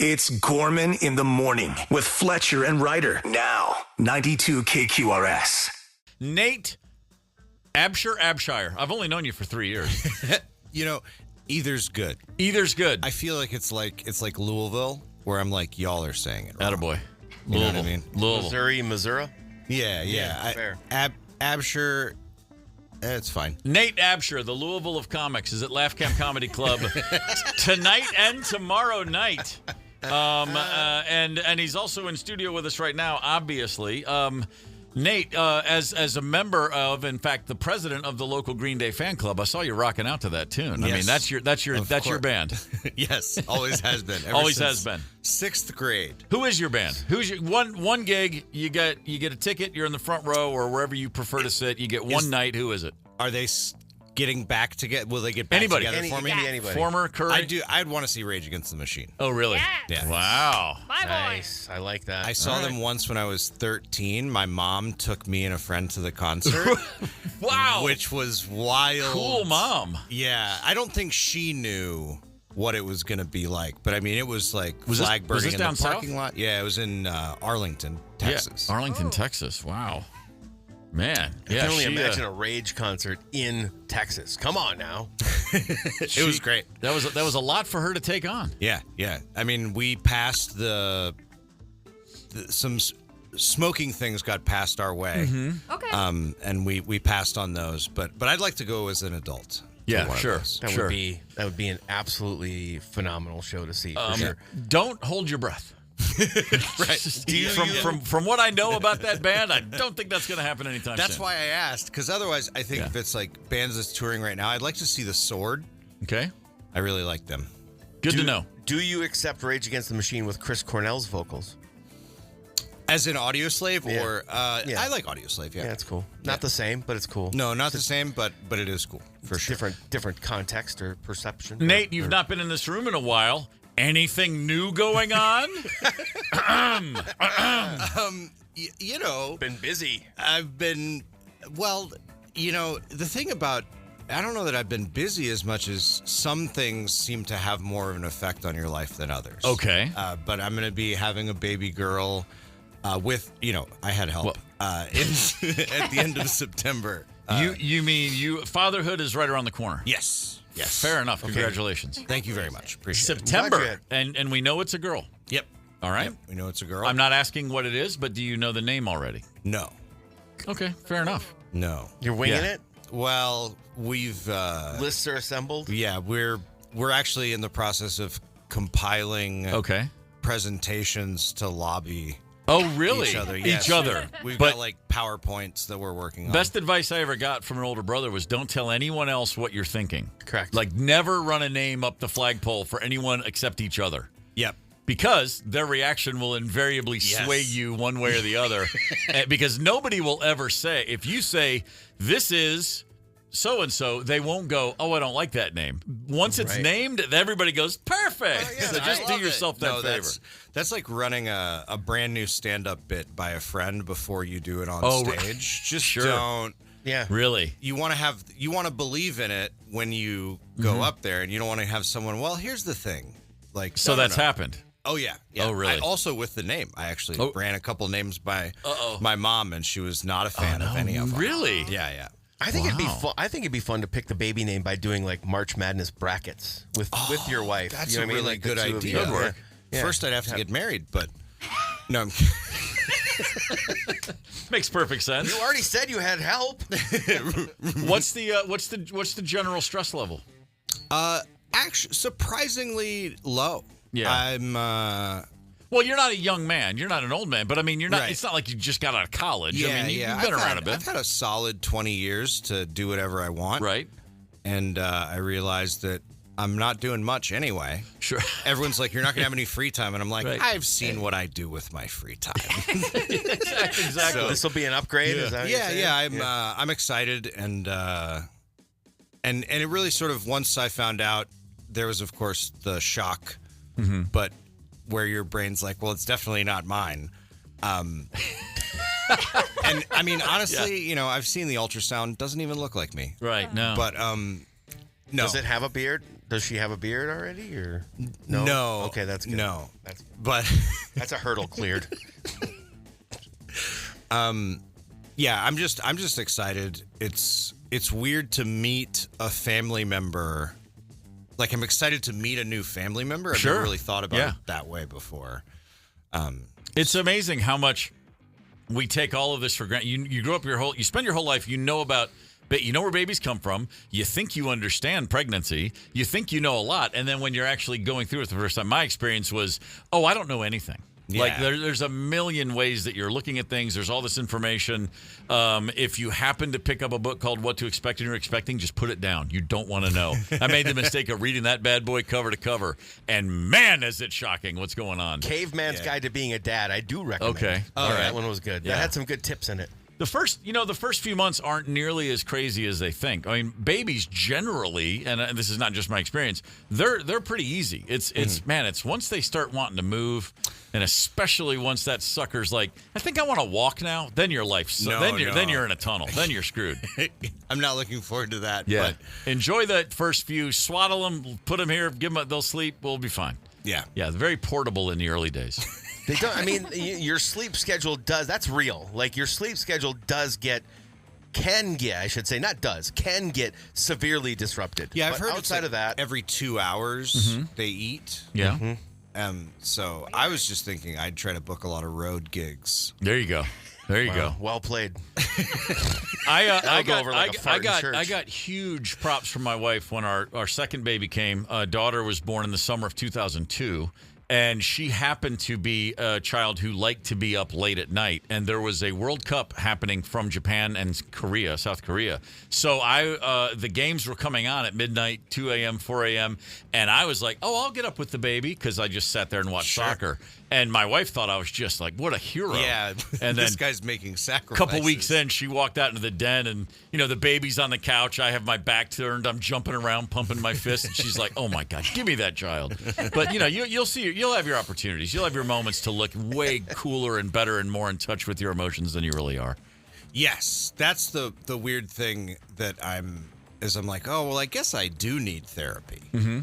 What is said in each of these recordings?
It's Gorman in the morning with Fletcher and Ryder. Now, 92 KQRS. Nate Abshire. I've only known you for 3 years. Either's good. Either's good. I feel like it's like Louisville, where I'm like, y'all are saying it wrong. Attaboy. You know what I mean? Louisville. Missouri? Yeah. Fair. Absher, it's fine. Nate Abshire, the Louisville of comics, is at Laugh Camp Comedy Club tonight and tomorrow night. And he's also in studio with us right now, obviously. Nate, as a member of, in fact, the president of the local Green Day fan club, I saw you rocking out to that tune. Yes, I mean, that's your band. Yes, always has been. Always has been. 6th grade. Who is your band? Who's your one gig? You get a ticket. You're in the front row or wherever you prefer to sit. You get one night. Who is it? Are they getting back together? Will they get back Anybody. together for me? Anybody. Former Curry? I'd want to see Rage Against the Machine. Oh, really? Yeah. Wow. Nice. I like that. I saw them once when I was 13. My mom took me and a friend to the concert. Wow. Which was wild. Cool mom. Yeah. I don't think she knew what it was going to be like. But, I mean, it was like flag burning in the parking lot. Yeah, it was in Arlington, Texas. Yeah, Arlington, Texas. Wow. Man. I can only imagine a Rage concert in Texas. Come on now. It was great. That was a lot for her to take on. Yeah. I mean, we passed some smoking things got passed our way. Mm-hmm. Okay. And we passed on those, but I'd like to go as an adult. Yeah, sure. That would be an absolutely phenomenal show to see. For sure. Don't hold your breath. Right. From what I know about that band, I don't think that's going to happen anytime soon. That's why I asked, because otherwise I think if it's like bands that's touring right now, I'd like to see The Sword. Okay. I really like them. Good to know. Do you accept Rage Against the Machine with Chris Cornell's vocals? As in Audio Slave, or Yeah. I like Audio Slave. Yeah, it's cool. Not the same, but it's cool. No, not the same, but it is cool for sure. Different context or perception. Nate, you've not been in this room in a while. Anything new going on? Been busy. I've been, the thing about, I don't know that I've been busy as much as some things seem to have more of an effect on your life than others. Okay. But I'm going to be having a baby girl with, I had help at the end of September. You mean fatherhood is right around the corner? Yes. Fair enough. Congratulations. Thank you very much. Appreciate it. September, and we know it's a girl. Yep. All right. Yep, we know it's a girl. I'm not asking what it is, but do you know the name already? No. Okay, fair enough. No. You're winging it? Well, we've Lists are assembled? Yeah, we're actually in the process of compiling presentations to lobby Oh, really? each other. Yes. Each other. We've got like PowerPoints that we're working on. Best advice I ever got from an older brother was don't tell anyone else what you're thinking. Correct. Like never run a name up the flagpole for anyone except each other. Yep. Because their reaction will invariably sway you one way or the other. Because nobody will ever say, if you say, this is so-and-so, they won't go, oh, I don't like that name. Once it's named, everybody goes, perfect. So just do yourself that favor. That's like running a brand new stand-up bit by a friend before you do it on stage. Just don't. Yeah. Really? You want to believe in it when you go up there, and you don't want to have someone, well, here's the thing. Like, so that's happened. Oh, yeah. Oh, really? Also with the name. I actually ran a couple names by my mom, and she was not a fan of any of them. Really? Yeah. I think it'd be fun. I think it'd be fun to pick the baby name by doing like March Madness brackets with your wife. That's you know a what I mean? really Like good the two of you. idea. Good work. Yeah. First, I'd have to get married, but no. I'm Makes perfect sense. You already said you had help. What's the general stress level? Actually, surprisingly low. Yeah. I'm. Well, you're not a young man. You're not an old man. But, I mean, you're not. Right. It's not like you just got out of college. Yeah, I mean, you've yeah. been around a bit. I've had a solid 20 years to do whatever I want. Right. And I realized that I'm not doing much anyway. Sure. Everyone's like, you're not going to have any free time. And I'm like, Right. I've seen what I do with my free time. Exactly. So this will be an upgrade. Is that what you're saying? I'm excited. And it really sort of, once I found out, there was, of course, the shock. Mm-hmm. But where your brain's like, well, it's definitely not mine. And I mean, honestly, I've seen the ultrasound. Doesn't even look like me. Right. No. But no. Does it have a beard? Does she have a beard already, or no? No. Okay, that's good. No. That's But a hurdle cleared. yeah, I'm just excited. It's weird to meet a family member. Like, I'm excited to meet a new family member. I've Sure. never really thought about Yeah. it that way before. It's amazing how much we take all of this for granted. You grow up you spend your whole life, you know where babies come from. You think you understand pregnancy. You think you know a lot. And then when you're actually going through it the first time, my experience was, I don't know anything. Yeah. Like there's a million ways that you're looking at things. There's all this information. If you happen to pick up a book called What to Expect and You're Expecting, just put it down. You don't want to know. I made the mistake of reading that bad boy cover to cover, and man, is it shocking what's going on. Caveman's Guide to Being a Dad. I do recommend. Okay. All right. right. That one was good. Yeah. That had some good tips in it. The first few months aren't nearly as crazy as they think. I mean, babies generally, and this is not just my experience, they're pretty easy. It's once they start wanting to move, and especially once that sucker's like, I think I want to walk now. Then your life's then you're in a tunnel. Then you're screwed. I'm not looking forward to that. Yeah, But enjoy that first few. Swaddle them, put them here, give them. They'll sleep. We'll be fine. yeah. Very portable in the early days. They don't. I mean, your sleep schedule does. That's real. Like your sleep schedule can get severely disrupted. Yeah, I've But heard outside it's like of that. every 2 hours they eat. Yeah, So I was just thinking I'd try to book a lot of road gigs. there you go. There you go. Well played. I go over like a fart in church. got huge props from my wife when our second baby came. Daughter was born in the summer of 2002. And she happened to be a child who liked to be up late at night. And there was a World Cup happening from Japan and South Korea. So the games were coming on at midnight, 2 a.m., 4 a.m. And I was like, I'll get up with the baby because I just sat there and watched soccer. And my wife thought I was just like, what a hero. Yeah, and this then guy's making sacrifices. a couple weeks in, she walked out into the den, and the baby's on the couch. I have my back turned. I'm jumping around, pumping my fist, and she's like, "Oh my God, give me that child!" But you'll see. You'll have your opportunities. You'll have your moments to look way cooler and better and more in touch with your emotions than you really are. Yes, that's the weird thing that I'm like, oh well, I guess I do need therapy. Mm-hmm.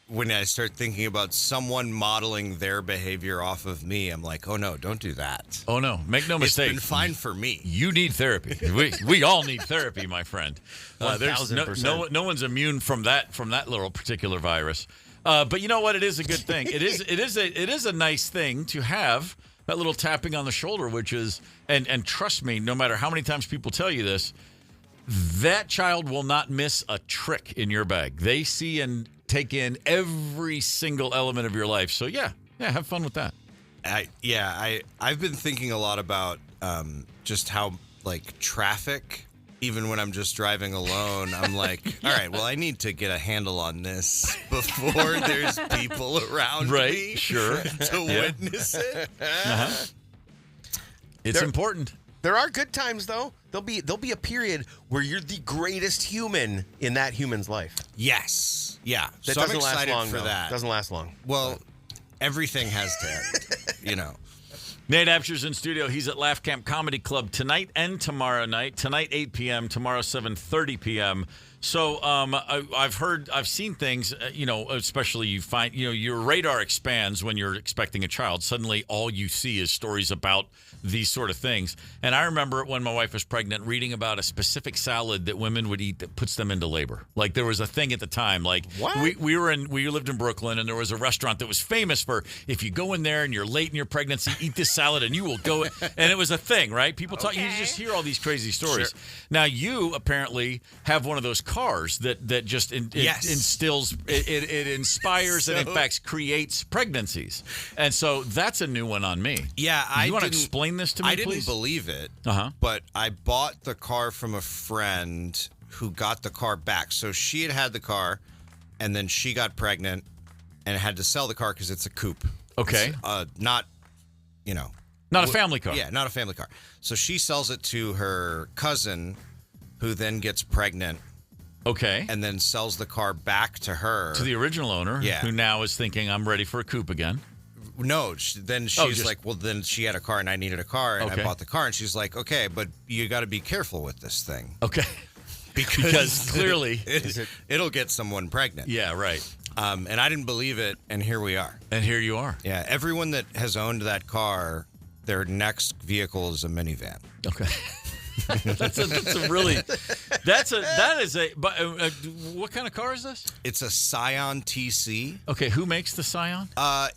When I start thinking about someone modeling their behavior off of me, I'm like, oh no, don't do that. Oh no, make no mistake. It's been fine for me. You need therapy. We all need therapy, my friend. There's 1000%. no one's immune from that little particular virus. But you know what? It is a good thing. It is a nice thing to have that little tapping on the shoulder, which is and trust me, no matter how many times people tell you this, that child will not miss a trick in your bag. They see and take in every single element of your life. So yeah, have fun with that. I've been thinking a lot about just how like traffic, even when I'm just driving alone, I'm like, all right, well, I need to get a handle on this before there's people around me sure. to witness it. It's important. There are good times though. There'll be a period where you're the greatest human in that human's life. Yes. Yeah. That so I'm doesn't last excited long for though. that. Doesn't last long. Well, everything has to end, Nate Absher's in studio. He's at Laugh Camp Comedy Club tonight and tomorrow night. Tonight 8 p.m. Tomorrow 7:30 p.m. So I've seen things. Especially you find your radar expands when you're expecting a child. Suddenly, all you see is stories about these sort of things. And I remember when my wife was pregnant, reading about a specific salad that women would eat that puts them into labor. Like there was a thing at the time. Like what? we lived in Brooklyn, and there was a restaurant that was famous for if you go in there and you're late in your pregnancy, eat this salad and you will go. And it was a thing, right? People talk. You just hear all these crazy stories. Sure. Now you apparently have one of those cars that just instills, it inspires and in fact creates pregnancies. And so that's a new one on me. Yeah, You want to explain this to me, I didn't please? believe it, but I bought the car from a friend who got the car back. So she had the car, and then she got pregnant and had to sell the car because it's a coupe. Okay. It's, not a family car. Yeah, not a family car. So she sells it to her cousin, who then gets pregnant. Okay. And then sells the car back to her. To the original owner, Yeah. who now is thinking, I'm ready for a coupe again. No, then she's like, well, then she had a car and I needed a car and I bought the car. And she's like, okay, but you got to be careful with this thing. Okay. Because clearly, it'll get someone pregnant. yeah, right. And I didn't believe it, and here we are. And here you are. Yeah, everyone that has owned that car, their next vehicle is a minivan. Okay. That is a. But what kind of car is this? It's a Scion TC. Okay, who makes the Scion?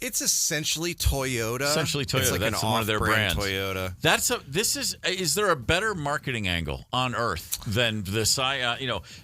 It's essentially Toyota. It's like that's one of their brands. Toyota. Is there a better marketing angle on earth than the Scion?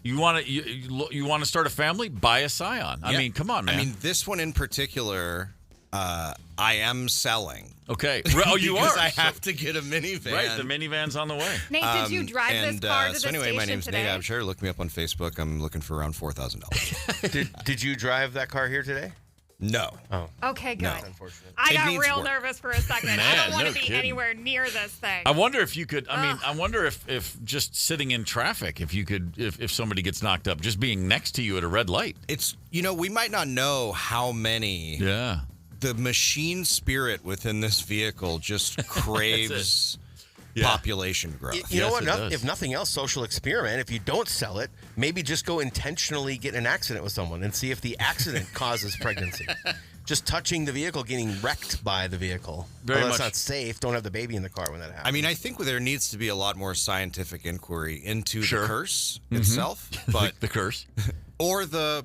You want to start a family? Buy a Scion. I mean, come on, man. I mean, this one in particular, I am selling. Okay. Oh, you because are. I have to get a minivan. Right, the minivan's on the way. Nate, did you drive this car to the anyway, station my name's today? Nate Abshire. Look me up on Facebook. I'm looking for around $4,000. Did you drive that car here today? No. Oh. Okay, good. No. Unfortunate. I It got needs real work. nervous for a second. I Man, don't want no to be kidding. anywhere near this thing. I wonder if you could. I wonder if just sitting in traffic, if somebody gets knocked up, just being next to you at a red light. It's, we might not know how many. Yeah. The machine spirit within this vehicle just craves Yeah. population growth. You know Yes, what? it does. If nothing else, social experiment. If you don't sell it, maybe just go intentionally get in an accident with someone and see if the accident causes pregnancy. Just touching the vehicle, getting wrecked by the vehicle. Very Well, that's much. not safe. Don't have the baby in the car when that happens. I mean, I think there needs to be a lot more scientific inquiry into Sure. the curse itself, but The curse. or the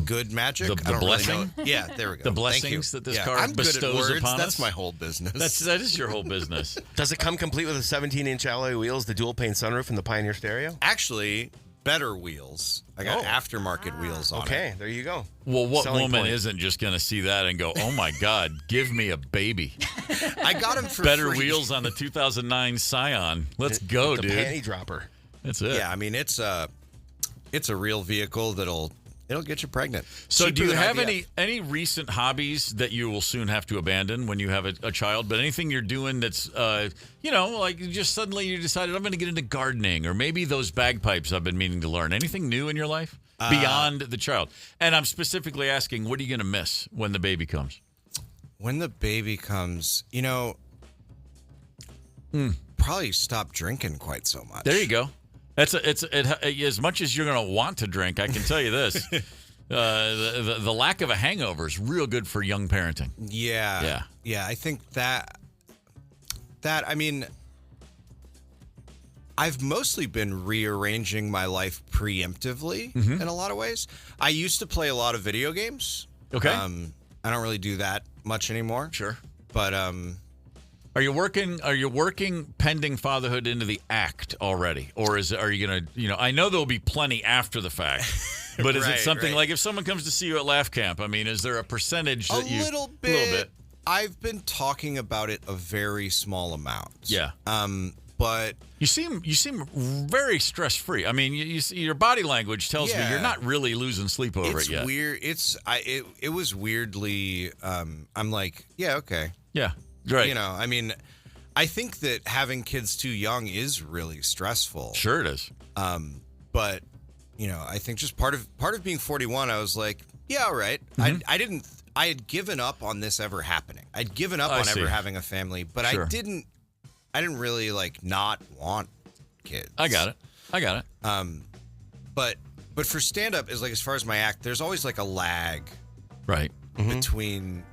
good magic. the I don't really blessing? know. Yeah, there we go. The Thank blessings you. that this Yeah, car I'm good at bestows words. upon That's us. my whole business. That is your whole business. Does it come complete with a 17-inch alloy wheels, the dual pane sunroof, and the Pioneer stereo? Actually better wheels. I got aftermarket wheels on it. Okay, there you go. Well, what Selling woman point. isn't just going to see that and go, "Oh my God, give me a baby"? I got them for Better free. wheels on the 2009 Scion. Let's go, the dude. panty dropper. That's it. Yeah, I mean it's a real vehicle it'll get you pregnant. So, Cheaper do you than have IVF. any recent hobbies that you will soon have to abandon when you have a child? But anything you're doing that's, like just suddenly you decided I'm going to get into gardening, or maybe those bagpipes I've been meaning to learn. Anything new in your life beyond the child? And I'm specifically asking, what are you going to miss when the baby comes? When the baby comes, probably stop drinking quite so much. There you go. As much as you're going to want to drink, I can tell you this. The lack of a hangover is real good for young parenting. Yeah. I think that I mean, I've mostly been rearranging my life preemptively in a lot of ways. I used to play a lot of video games. Okay. I don't really do that much anymore. Sure. But Are you working pending fatherhood into the act already, or are you gonna? I know there'll be plenty after the fact, but is it Right, something right. like if someone comes to see you at Laugh Camp? I mean, is there a percentage that a little bit. A little bit. I've been talking about it a very small amount. Yeah. But You seem very stress free. I mean, you see, your body language tells me Yeah. you're not really losing sleep over it's it yet. weird. It was weirdly. I'm like, yeah, okay. Yeah. Right. I mean, I think that having kids too young is really stressful. Sure it is. But I think just part of being 41, I was like, yeah, all right. Mm-hmm. I had given up on this ever happening. I'd given up I on see. ever having a family, but Sure. I didn't really not want kids. I got it. But for stand up is as far as my act, there's always a lag Right. between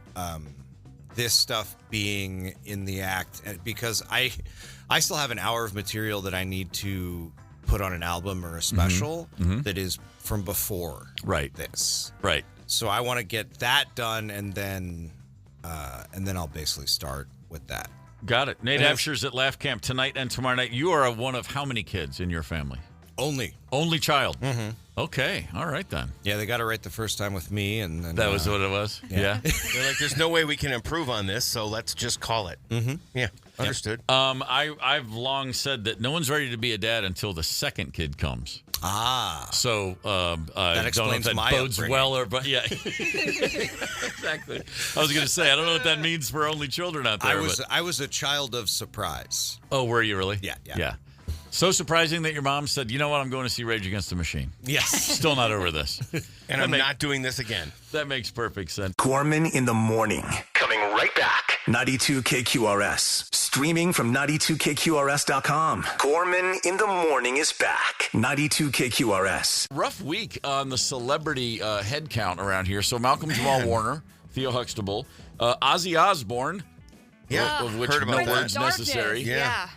this stuff being in the act, because I still have an hour of material that I need to put on an album or a special that is from before Right. this. Right. So I want to get that done, and then I'll basically start with that. Got it. Nate Yeah. Abshire's at Laugh Camp tonight and tomorrow night. You are one of how many kids in your family? Only child. Mm-hmm. Okay. All right, then. Yeah, they got it right the first time with me, and then That was what it was? Yeah. They're like, there's no way we can improve on this, so let's just call it. Mm-hmm. Yeah, understood. I've long said that no one's ready to be a dad until the second kid comes. So I don't know if explains that my bodes upbringing. well or, but yeah, exactly. I was going to say I don't know what that means for only children out there. I was a child of surprise. Oh, were you really? Yeah. So surprising that your mom said, "You know what? I'm going to see Rage Against the Machine." Yes. Still not over this. And I'm not doing this again. That makes perfect sense. Gorman in the morning. Coming right back. 92 KQRS. Streaming from 92KQRS.com. Gorman in the Morning is back. 92 KQRS. Rough week on the celebrity head count around here. So Malcolm Jamal Warner, Theo Huxtable, Ozzy Osbourne, of which Heard about no that. words necessary. Yeah.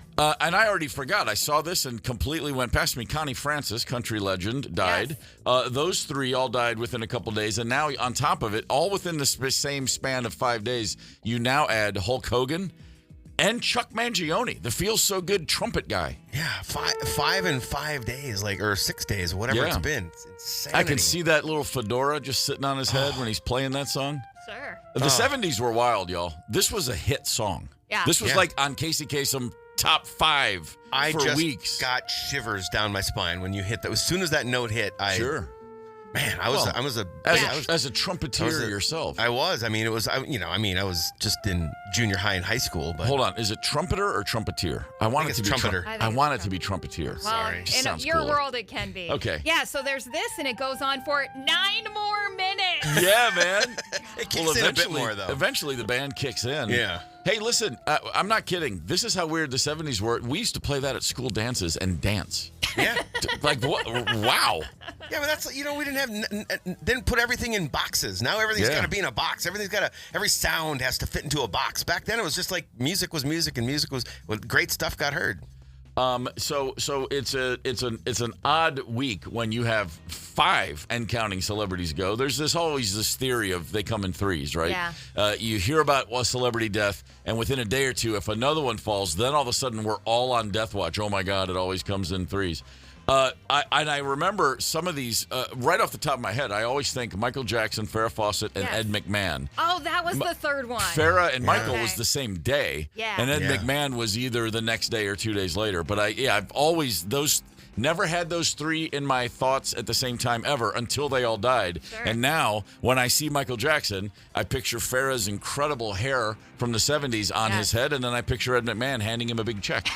And I already forgot. I saw this and completely went past me. Connie Francis, country legend, died. Those three all died within a couple days. And now, on top of it, all within the same span of 5 days, you now add Hulk Hogan and Chuck Mangione, the Feels So Good trumpet guy. Yeah, five in 5 days, or 6 days, whatever it's been. It's insanity. I can see that little fedora just sitting on his head when he's playing that song. Sure. The 70s were wild, y'all. This was a hit song. Yeah. This was like on Casey Kasem top 5 I for just weeks. got shivers down my spine when you hit that. As soon as that note hit, I was as a trumpeter yourself. I was. I mean, it was. I was just in junior high and high school. But Hold on, is it trumpeter or trumpeteer? I want it to be trumpeter. I want it to be trumpeter. Well, Sorry. in Sounds your cooler. world, it can be. Okay. Yeah, so there's this, and it goes on for 9 more minutes. Yeah, man. it kicks in a bit more though. Eventually, the band kicks in. Yeah. Hey, listen, I'm not kidding. This is how weird the 70s were. We used to play that at school dances and dance. Yeah. Like, what? Wow. Yeah, but that's we didn't put everything in boxes. Now everything's got to be in a box. Every sound has to fit into a box. Back then it was just like music was music, and music was great stuff got heard. So it's an odd week when you have 5 and counting celebrities go. There's always this theory of they come in threes, right? Yeah. You hear about a celebrity death, and within a day or two, if another one falls, then all of a sudden we're all on death watch. Oh my God, it always comes in threes. I remember some of these right off the top of my head. I always think Michael Jackson, Farrah Fawcett, and Ed McMahon. Oh, that was the third one. Farrah and Michael was the same day, Yeah. and Ed Yeah. McMahon was either the next day or 2 days later. But I've always never had those 3 in my thoughts at the same time ever until they all died. Sure. And now when I see Michael Jackson, I picture Farrah's incredible hair from the 70s on his head, and then I picture Ed McMahon handing him a big check.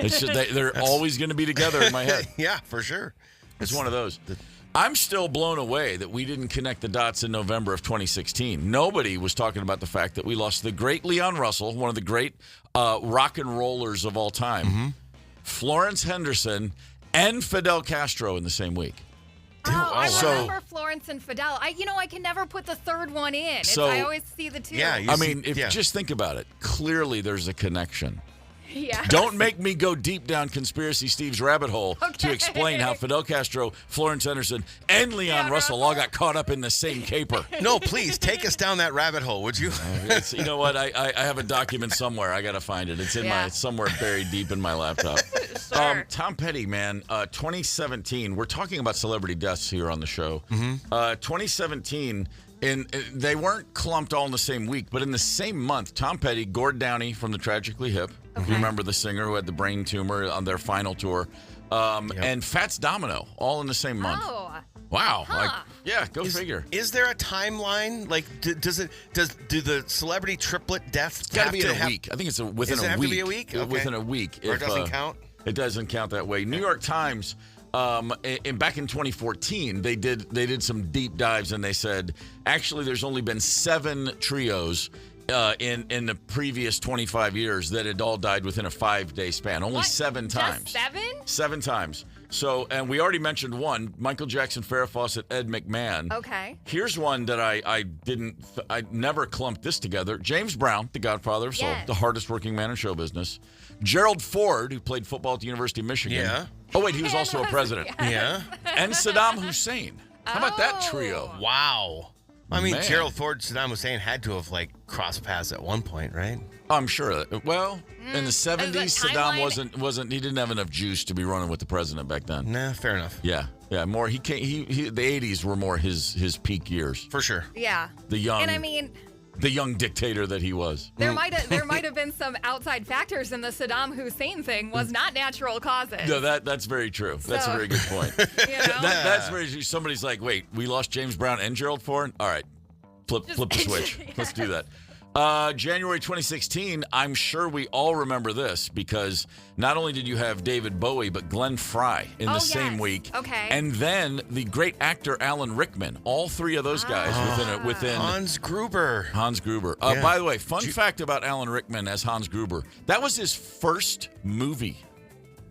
It's just, they're always going to be together in my head. Yeah, for sure. It's one of those. I'm still blown away that we didn't connect the dots in November of 2016. Nobody was talking about the fact that we lost the great Leon Russell, one of the great rock and rollers of all time, Florence Henderson, and Fidel Castro in the same week. I So- remember Florence and Fidel. I can never put the third one in. So- I always see the two. Yeah, Just think about it. Clearly, there's a connection. Yeah. Don't make me go deep down Conspiracy Steve's rabbit hole to explain how Fidel Castro, Florence Henderson, and Leon Russell all got caught up in the same caper. No, please take us down that rabbit hole, would you? You know what? I have a document somewhere. I got to find it. It's in it's somewhere buried deep in my laptop. Sure. Tom Petty, man, 2017. We're talking about celebrity deaths here on the show. 2017. They weren't clumped all in the same week, but in the same month, Tom Petty, Gord Downie from the Tragically Hip, you remember the singer who had the brain tumor on their final tour, and Fats Domino, all in the same month. Oh. Wow! Huh. Go figure. Is there a timeline? Like, do the celebrity triplet deaths It's got to have be in a have- week. I think it's within Does it a have week. to be a week? Okay. Within a week. Or it doesn't count? It doesn't count that way. New York Times, back in 2014, they did some deep dives, and they said actually there's only been 7 trios in the previous 25 years that had all died within a 5-day span. Only What? 7 Just times. 7? 7 times. So, and we already mentioned one: Michael Jackson, Farrah Fawcett, Ed McMahon. Okay. Here's one that I never clumped this together. James Brown, the Godfather of Soul, Yes. the hardest working man in show business. Gerald Ford, who played football at the University of Michigan. Yeah. Oh, wait, he was also a president. Yeah. And Saddam Hussein. How about that trio? Wow. I mean, Man. Gerald Ford, Saddam Hussein had to have crossed paths at one point, right? I'm sure. Well, in the 70s, Saddam timeline- wasn't. He didn't have enough juice to be running with the president back then. Nah, fair enough. Yeah. More. He can't. The 80s were more his peak years. For sure. Yeah. The young. And I mean, the young dictator that he was. there might have been some outside factors, and the Saddam Hussein thing was not natural causes. No, that's very true. That's a So- very good point. You know? That's very true. Somebody's like, wait, we lost James Brown and Gerald Ford? All right, flip the switch. Let's do that. January 2016, I'm sure we all remember this because not only did you have David Bowie, but Glenn Frey in the same week. Okay. And then the great actor Alan Rickman. All three of those guys within Hans Gruber. Hans Gruber. Yeah. By the way, fun fact about Alan Rickman as Hans Gruber. That was his first movie.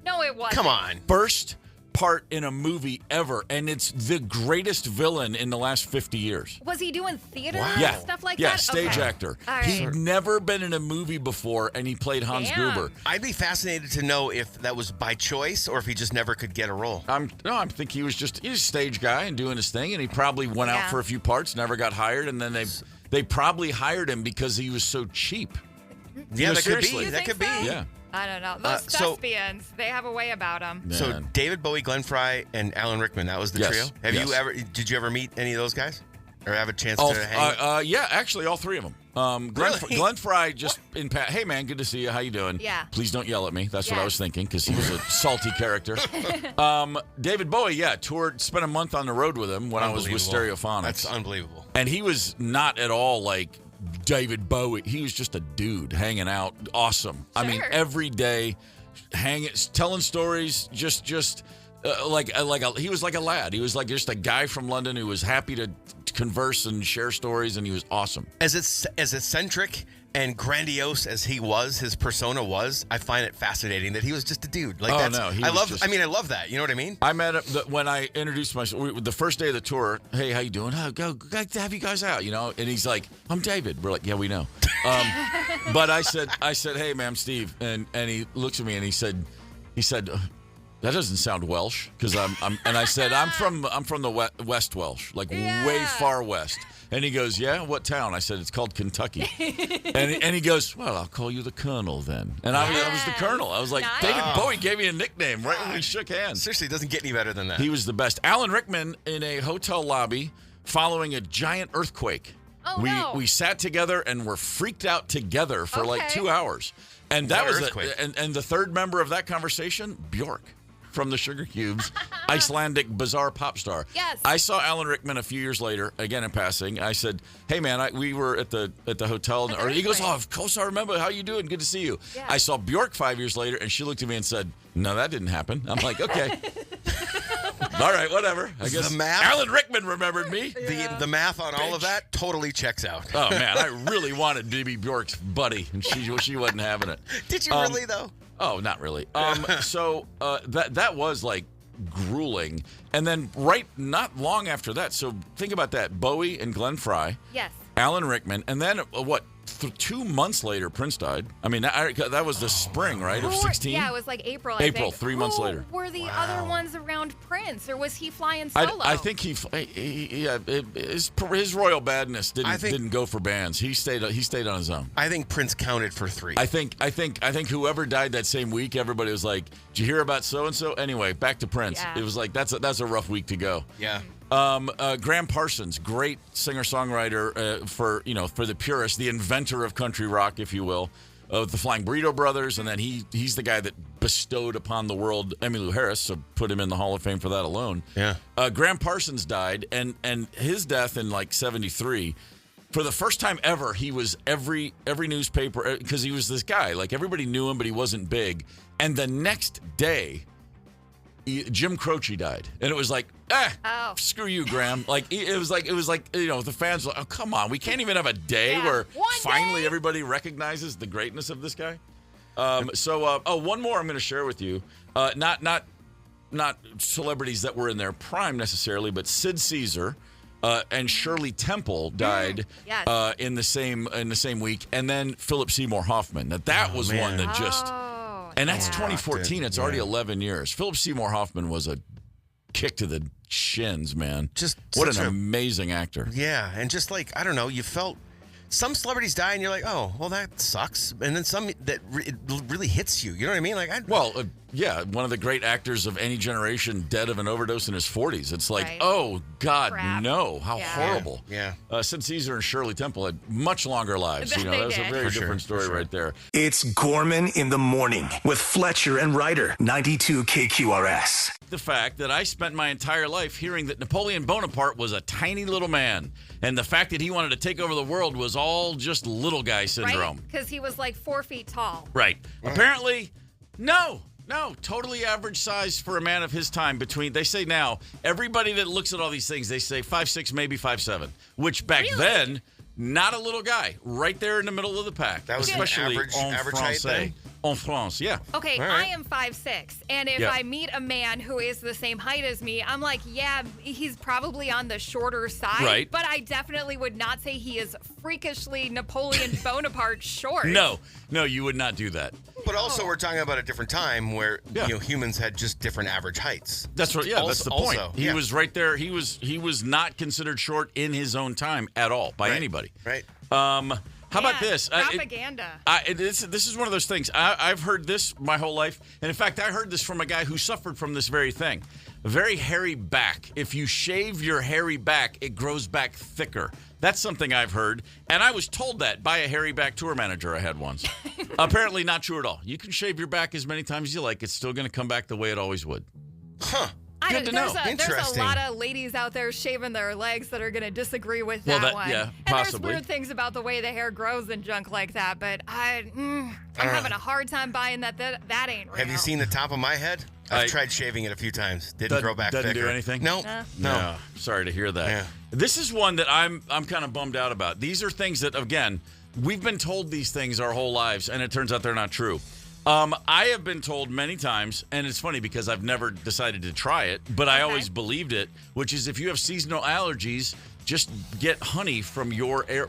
No, it wasn't. Come on. First part in a movie ever, and it's the greatest villain in the last 50 years. Was he doing theater Yeah. and stuff like Yeah, that? stage Okay. actor. All right. He'd never been in a movie before, and he played Hans Damn. Gruber. I'd be fascinated to know if that was by choice or if he just never could get a role. I think he's a stage guy and doing his thing, and he probably went out for a few parts, never got hired, and then they probably hired him because he was so cheap. Yeah, that could seriously. be. You That think could so? be. Yeah. I don't know. Those so- thespians, they have a way about them. So Man. David Bowie, Glenn Frey, and Alan Rickman, that was the Yes, trio? yes. Did you ever meet any of those guys? Or have a chance All, to hang? yeah, actually, all three of them. Really? Glenn Frey just hey man, good to see you. How you doing? Yeah. Please don't yell at me. That's what I Yes. was thinking because he was a salty character. David Bowie, spent a month on the road with him when I was with Unbelievable. Stereophonics. That's unbelievable. And he was not at all like David Bowie. He was just a dude hanging out. Awesome. I mean, Sure. every day, telling stories, he was like a lad. He was like just a guy from London who was happy to converse and share stories, and he was awesome. As eccentric and grandiose as his persona was, I find it fascinating that he was just a dude. Like Oh, no, he was just- I love that. You know what I mean? I met him when I introduced myself. The first day of the tour, hey, how you doing? Oh, glad to have you guys out, And he's like, I'm David. We're like, yeah, we know. But I said, hey, man, I'm Steve. And he looks at me and he said, that doesn't sound Welsh, because and I said I'm from the West Welsh, like way far west. And he goes, yeah, what town? I said, it's called Kentucky. and he goes, well, I'll call you the Colonel then. And I was the Colonel. I was like, Nice. David Bowie gave me a nickname right when we shook hands. Seriously, it doesn't get any better than that. He was the best. Alan Rickman in a hotel lobby following a giant earthquake. Oh, no. We sat together and were freaked out together for like Okay. 2 hours. And that What was earthquake? and the third member of that conversation, Bjork from the Sugar Cubes, Icelandic bizarre pop star. Yes. I saw Alan Rickman a few years later, again in passing. I said, "Hey man, we were at the hotel." At the Or he goes, earthquake. "Oh, of course I remember. How you doing? Good to see you." Yeah. I saw Bjork 5 years later, and she looked at me and said, "No, that didn't happen." I'm like, "Okay." All right, whatever. I guess The math- Alan Rickman remembered me. The math on all of that totally checks out. Oh man, I really wanted to be Bjork's buddy, and she wasn't having it. Did you really though? Oh, not really. So that was like grueling, and then not long after that. So think about that: Bowie and Glenn Frey, Yes. Alan Rickman, and then 2 months later, Prince died. I mean, that was the spring, right, of Who were- 16? Yeah, it was like April. I April, think. 3 months Who later. Were the other ones around Prince, or was he flying solo? I think his royal badness didn't go for bands. He stayed on his own. I think Prince counted for 3. I think whoever died that same week, everybody was like, "Did you hear about so and so?" Anyway, back to Prince. Yeah. It was like that's a rough week to go. Yeah. Graham Parsons, great singer-songwriter for the purists, the inventor of country rock, if you will, the Flying Burrito Brothers, and then he's the guy that bestowed upon the world Emmylou Harris, so put him in the Hall of Fame for that alone. Yeah. Graham Parsons died, and his death in like 73. For the first time ever, he was every newspaper, because he was this guy. Like, everybody knew him, but he wasn't big. And the next day, Jim Croce died. And it was like, Oh. screw you, Graham. Like, it was like the fans were like, oh, come on. We can't even have a day Yeah. where One finally day. everybody recognizes the greatness of this guy. One more I'm going to share with you. Not celebrities that were in their prime necessarily, but Sid Caesar and Shirley Temple died Yes. in the same week, and then Philip Seymour Hoffman. That was man. one that just, Oh, and that's yeah. 2014. It's already 11 years. Philip Seymour Hoffman was a kick to the shins, man. Just what such an a- amazing actor. Yeah, and just like, I don't know, you felt some celebrities die and you're like, oh, well, that sucks. And then some that it really hits you. You know what I mean? Like, one of the great actors of any generation dead of an overdose in his 40s. It's like, Right. oh, God, Crap. no. How Yeah. horrible. Yeah. St. Caesar and Shirley Temple had much longer lives. They That's a did. very For sure, different story for sure. right there. It's Gorman in the Morning with Fletcher and Ryder, 92 KQRS. The fact that I spent my entire life hearing that Napoleon Bonaparte was a tiny little man, and the fact that he wanted to take over the world was all just little guy syndrome. Right? Because he was like 4 feet tall. Right. Apparently, no, totally average size for a man of his time. They say now, everybody that looks at all these things, they say 5'6", maybe 5'7", which back Really? then, not a little guy, right there in the middle of the pack. That was an especially average en height français. then? En France, yeah. Okay, All right. I am 5'6", and if Yeah. I meet a man who is the same height as me, I'm like, yeah, he's probably on the shorter side. Right. But I definitely would not say he is freakishly Napoleon Bonaparte short. No, you would not do that. But also, we're talking about a different time where Yeah. humans had just different average heights. That's right. Yeah, that's the point. Also, He yeah. was right there. He was not considered short in his own time at all by anybody. Right. How about this? Propaganda. This is one of those things. I've heard this my whole life. And in fact, I heard this from a guy who suffered from this very thing. A very hairy back. If you shave your hairy back, it grows back thicker. That's something I've heard. And I was told that by a hairy back tour manager I had once. Apparently not true at all. You can shave your back as many times as you like. It's still going to come back the way it always would. Huh. Good to know. There's a Interesting. lot of ladies out there shaving their legs that are going to disagree with Well, that that- one. yeah, and possibly. there's weird things about the way the hair grows and junk like that, but I'm having a hard time buying that ain't real. Have you seen the top of my head? I've tried shaving it a few times. Didn't grow back doesn't thicker. do anything? No. No. Yeah, sorry to hear that. Yeah. This is one that I'm kind of bummed out about. These are things that, again, we've been told these things our whole lives, and it turns out they're not true. I have been told many times, and it's funny because I've never decided to try it, but I always believed it, which is if you have seasonal allergies, just get honey from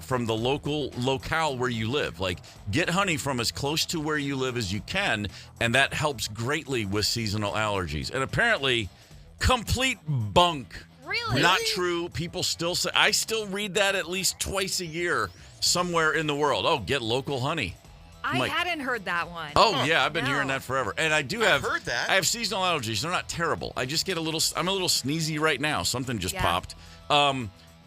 from the locale where you live. Like, get honey from as close to where you live as you can, and that helps greatly with seasonal allergies. And apparently, complete bunk. Really? Not true. People still say, I still read that at least twice a year somewhere in the world. Oh, get local honey. I like- hadn't heard that one. Oh yeah, I've been No. hearing that forever, and I do I've have. heard that. I have seasonal allergies. They're not terrible. I just get I'm a little sneezy right now. Something just Yeah. popped.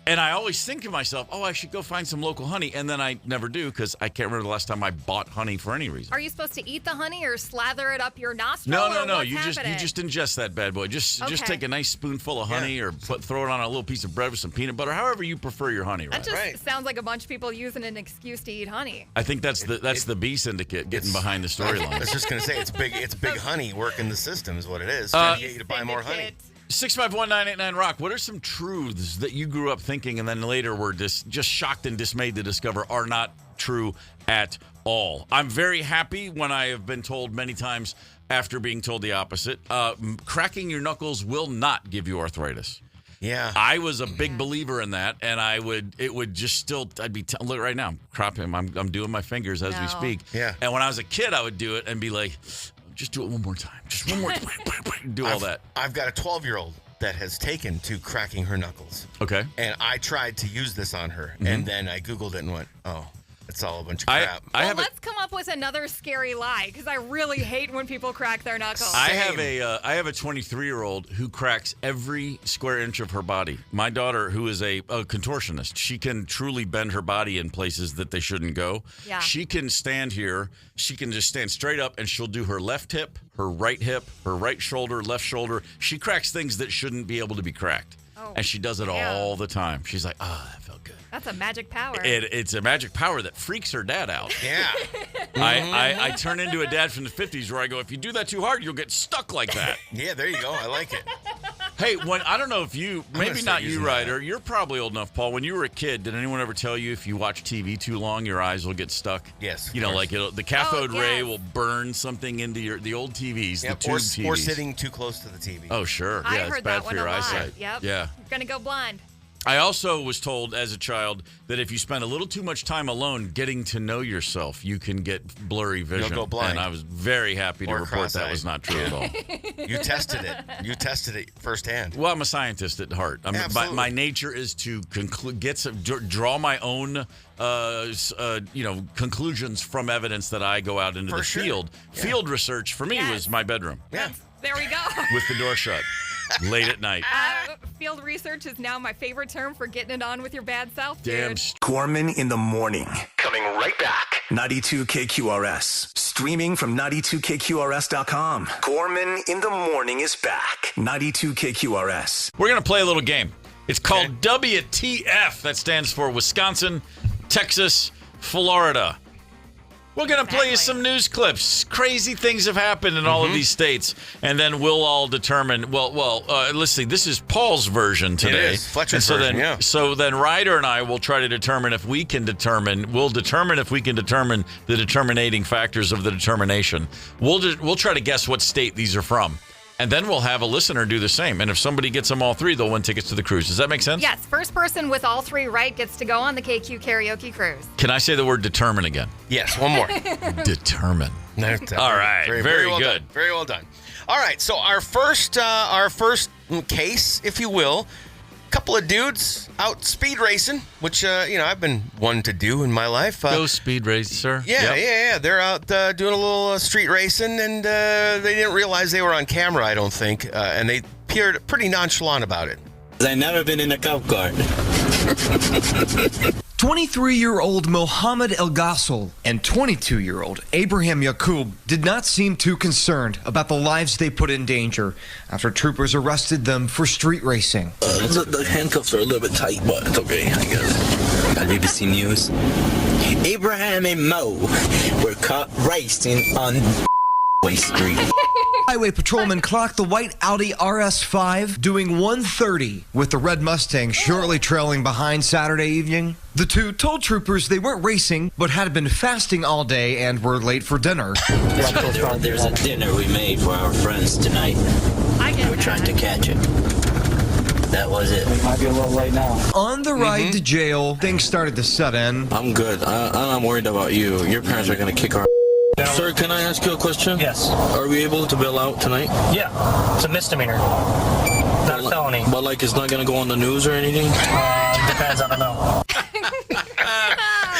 And I always think to myself, oh, I should go find some local honey, and then I never do because I can't remember the last time I bought honey for any reason. Are you supposed to eat the honey or slather it up your nostril? No. or what's You happening? just ingest that bad boy. Just Okay. take a nice spoonful of honey, or throw it on a little piece of bread with some peanut butter. However you prefer your honey. That Right. just Right. sounds like a bunch of people using an excuse to eat honey. I think that's the B syndicate getting behind the I storyline. was just gonna say it's big honey working the system is what it is. Trying to get you to buy more honey. Syndicate. 651-989 Rock. What are some truths that you grew up thinking and then later were just shocked and dismayed to discover are not true at all? I'm very happy when I have been told many times after being told the opposite. Cracking your knuckles will not give you arthritis. Yeah. I was a big believer in that, and I'd be look right now, I'm doing my fingers as we No. speak. Yeah. And when I was a kid, I would do it and be like, just do it one more time. Just one more time. Do all that. I've got a 12-year-old that has taken to cracking her knuckles. Okay. And I tried to use this on her, and then I Googled it and went, oh, it's all a bunch of crap. Let's come up with another scary lie because I really hate when people crack their knuckles. I have a 23-year-old who cracks every square inch of her body. My daughter, who is a contortionist, she can truly bend her body in places that they shouldn't go. Yeah. She can stand here. She can just stand straight up, and she'll do her left hip, her right shoulder, left shoulder. She cracks things that shouldn't be able to be cracked. Oh, And she does it damn. all the time. She's like, that felt good. That's a magic power. It's a magic power that freaks her dad out. Yeah. I turn into a dad from the 50s where I go, if you do that too hard, you'll get stuck like that. Yeah, there you go. I like it. Hey, I don't know if you, gonna maybe start not you, using Ryder, that. you're probably old enough, Paul. When you were a kid, did anyone ever tell you if you watch TV too long, your eyes will get stuck? Yes, You know, of like course. the cathode ray yes. will burn something into the old TVs, Yep, the tube or, TVs. or sitting too close to the TV. Oh, sure. I Yeah, it's heard bad that for one your a lot. eyesight. Yep. Yeah. You're gonna go blind. I also was told as a child that if you spend a little too much time alone getting to know yourself, you can get blurry vision. You'll go blind. And I was very happy to Or report that cross-eyed. was not true at all. You tested it. You tested it firsthand. Well, I'm a scientist at heart. Absolutely. My nature is to draw my own conclusions from evidence that I go out into the field. Yeah. Field research for me was my bedroom. Yeah. There we go. With the door shut. Late at night. Field research is now my favorite term for getting it on with your bad self, dude. Damn. Gorman in the morning. Coming right back. 92 KQRS. Streaming from 92KQRS.com. Gorman in the morning is back. 92 KQRS. We're going to play a little game. It's called WTF. That stands for Wisconsin, Texas, Florida. We're going to play you some news clips. Crazy things have happened in all of these states. And then we'll all determine, let's see. This is Paul's version today. It is. Fletcher's version, So then Ryder and I will try to determine if we can determine the determinating factors of the determination. We'll try to guess what state these are from. And then we'll have a listener do the same. And if somebody gets them all three, they'll win tickets to the cruise. Does that make sense? Yes, first person with all three right gets to go on the KQ karaoke cruise. Can I say the word determine again? Yes, one more. Determine. All right, very well good. Done. Very well done. All right, so our first case, if you will, couple of dudes out speed racing, which I've been one to do in my life. Go speed race, sir. Yeah. They're out doing a little street racing, and they didn't realize they were on camera, I don't think, and they appeared pretty nonchalant about it. I've never been in a cop car. 23-year-old Mohammed El Ghassil and 22-year-old Abraham Yaqub did not seem too concerned about the lives they put in danger after troopers arrested them for street racing. The handcuffs are a little bit tight, but it's okay, I guess. Got BBC News. Abraham and Mo were caught racing on Street. Highway patrolman clocked the white Audi RS5 doing 130 with the red Mustang shortly trailing behind Saturday evening. The two told troopers they weren't racing but had been fasting all day and were late for dinner. There's a dinner we made for our friends tonight. We're trying to catch it. That was it. We might be a little late now. On the ride to jail, things started to set in. I'm good. I'm worried about you. Your parents are going to kick our... Sir, can I ask you a question? Yes. Are we able to bail out tonight? Yeah, it's a misdemeanor, not a felony. But it's not going to go on the news or anything? Depends, I don't know.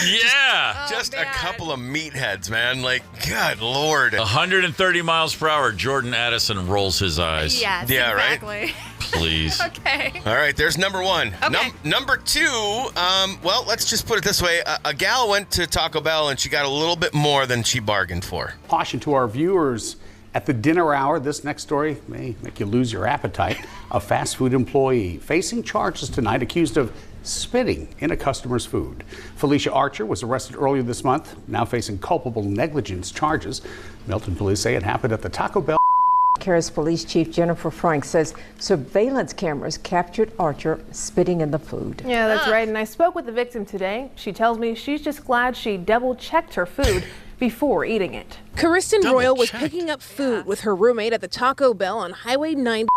Yeah. Just a couple of meatheads, man. Like, God Lord. 130 miles per hour. Jordan Addison rolls his eyes. Yes, Yeah, right? exactly. Please. Okay. All right, there's number one. Okay. Number two, let's just put it this way. A gal went to Taco Bell and she got a little bit more than she bargained for. Caution to our viewers at the dinner hour. This next story may make you lose your appetite. A fast food employee facing charges tonight accused of spitting in a customer's food. Felicia Archer was arrested earlier this month, now facing culpable negligence charges. Milton police say it happened at the Taco Bell. Caras Police Chief Jennifer Frank says surveillance cameras captured Archer spitting in the food. Yeah, that's right. And I spoke with the victim today. She tells me she's just glad she double-checked her food before eating it. Kristen Royal was picking up food with her roommate at the Taco Bell on Highway 9.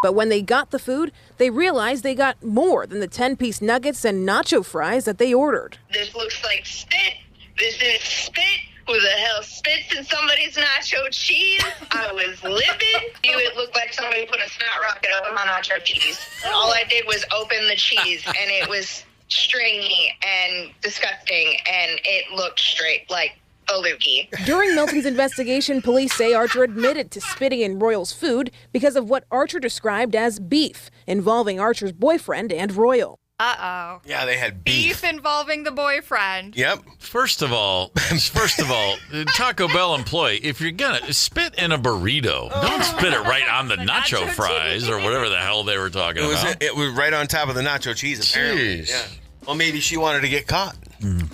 But when they got the food, they realized they got more than the 10-piece nuggets and nacho fries that they ordered. This looks like spit. This is spit. Who the hell spits in somebody's nacho cheese? I was livid. It looked like somebody put a snot rocket over my nacho cheese. And all I did was open the cheese, and it was stringy and disgusting, and it looked straight like a loogie. During Milton's investigation, police say Archer admitted to spitting in Royal's food because of what Archer described as beef involving Archer's boyfriend and Royal. Uh-oh. Yeah, they had beef. Involving the boyfriend. Yep. First of all, Taco Bell employee, if you're gonna spit in a burrito, don't spit it right on the nacho fries or whatever the hell they were talking about. It was right on top of the nacho cheese, apparently. Jeez. Yeah. Well, maybe she wanted to get caught.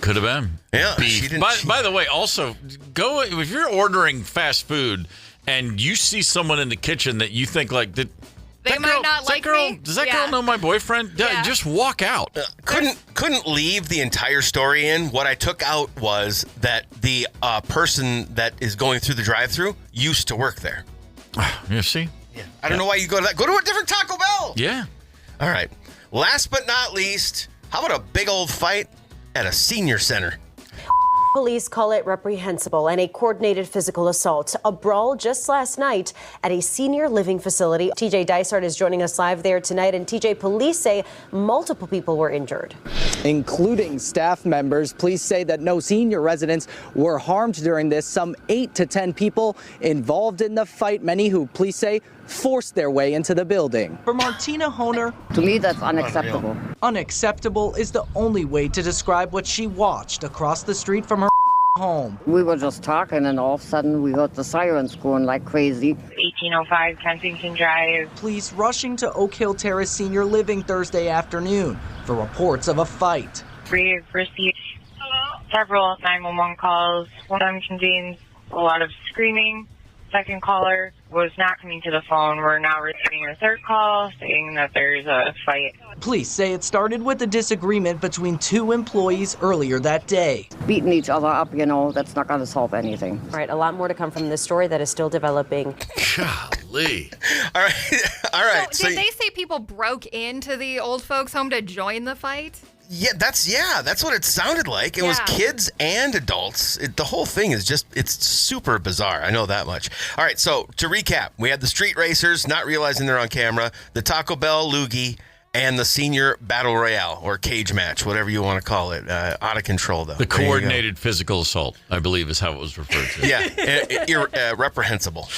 Could have been. Yeah. Beef. By the way, also, if you're ordering fast food and you see someone in the kitchen that you think like that. They might not like me. Does that girl know my boyfriend? Yeah. Just walk out. Couldn't leave the entire story in. What I took out was that the person that is going through the drive-thru used to work there. You see? Yeah. I don't know why you go to that. Go to a different Taco Bell. Yeah. All right. Last but not least, how about a big old fight at a senior center? Police call it reprehensible and a coordinated physical assault. A brawl just last night at a senior living facility. TJ Dysart is joining us live there tonight. And TJ, police say multiple people were injured, including staff members. Police say that no senior residents were harmed during this. Some 8 to 10 people involved in the fight, many who police say forced their way into the building. For Martina Honer, to me, that's unacceptable. Unacceptable is the only way to describe what she watched across the street from her home. We were just talking, and all of a sudden we heard the sirens going like crazy. 1805 Kensington Drive. Police rushing to Oak Hill Terrace Senior Living Thursday afternoon for reports of a fight. We've received several 911 calls. One of them contains a lot of screaming. Second caller was not coming to the phone. We're now receiving a third call saying that there's a fight. Police say it started with a disagreement between 2 employees earlier that day. Beating each other up, that's not going to solve anything. All right, a lot more to come from this story that is still developing. Golly. All right. So did they say people broke into the old folks' home to join the fight? Yeah, that's what it sounded like. It was kids and adults. The whole thing is it's super bizarre. I know that much. All right, so to recap, we had the street racers not realizing they're on camera, the Taco Bell loogie, and the senior battle royale or cage match, whatever you want to call it. Out of control, though. The coordinated physical assault, I believe, is how it was referred to. Yeah, reprehensible.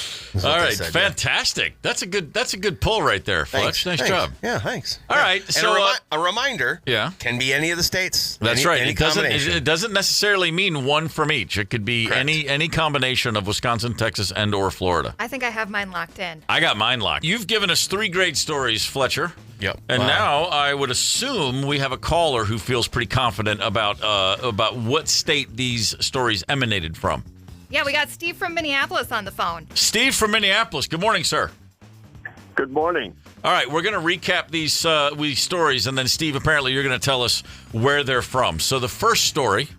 All right, fantastic. That's a good pull right there, Fletch. Nice job. Yeah, thanks. All right, and so a reminder. Yeah, can be any of the states. That's right. Any It doesn't necessarily mean one from each. It could be any combination of Wisconsin, Texas, and or Florida. I think I have mine locked in. I got mine locked. You've given us 3 great stories, Fletcher. Yep. And now I would assume we have a caller who feels pretty confident about what state these stories emanated from. Yeah, we got Steve from Minneapolis on the phone. Steve from Minneapolis. Good morning, sir. Good morning. All right, we're going to recap these stories, and then, Steve, apparently you're going to tell us where they're from. So the first story...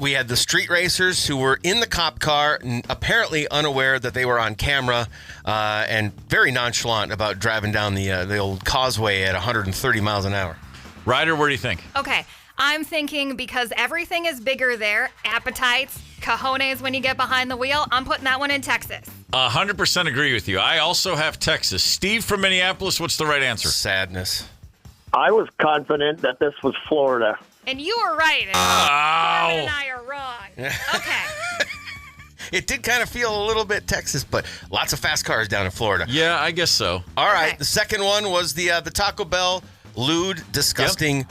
we had the street racers who were in the cop car, apparently unaware that they were on camera, and very nonchalant about driving down the old causeway at 130 miles an hour. Ryder, where do you think? Okay, I'm thinking because everything is bigger there, appetites, cojones when you get behind the wheel, I'm putting that one in Texas. 100% agree with you. I also have Texas. Steve from Minneapolis, what's the right answer? Sadness. I was confident that this was Florida. And you were right. And Kevin and I are wrong. Okay. It did kind of feel a little bit Texas, but lots of fast cars down in Florida. Yeah, I guess so. All right. The second one was the Taco Bell lewd, disgusting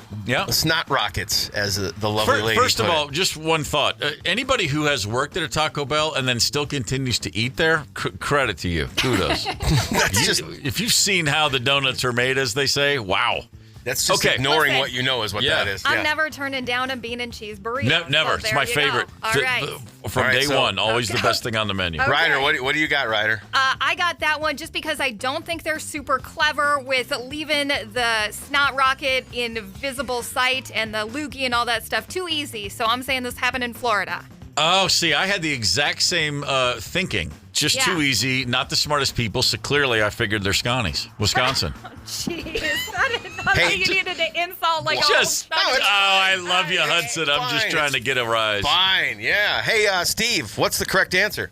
snot rockets, as the lovely lady First of put all, it. just one thought. Anybody who has worked at a Taco Bell and then still continues to eat there, credit to you. Kudos. If you've seen how the donuts are made, as they say, wow. That's just ignoring what you know is what that is. I'm never turning down a bean and cheese burrito. Never. So it's my favorite. All right. From day one, always the best thing on the menu. Okay. Ryder, what do you got, Ryder? I got that one just because I don't think they're super clever with leaving the snot rocket in visible sight and the loogie and all that stuff too easy. So I'm saying this happened in Florida. Oh, see, I had the exact same thinking. Just too easy, not the smartest people, so clearly I figured they're Scotties. Wisconsin. Jeez, I did not think you needed to insult like I love you, Hudson. I'm just trying to get a rise. Fine, yeah. Hey, Steve, what's the correct answer?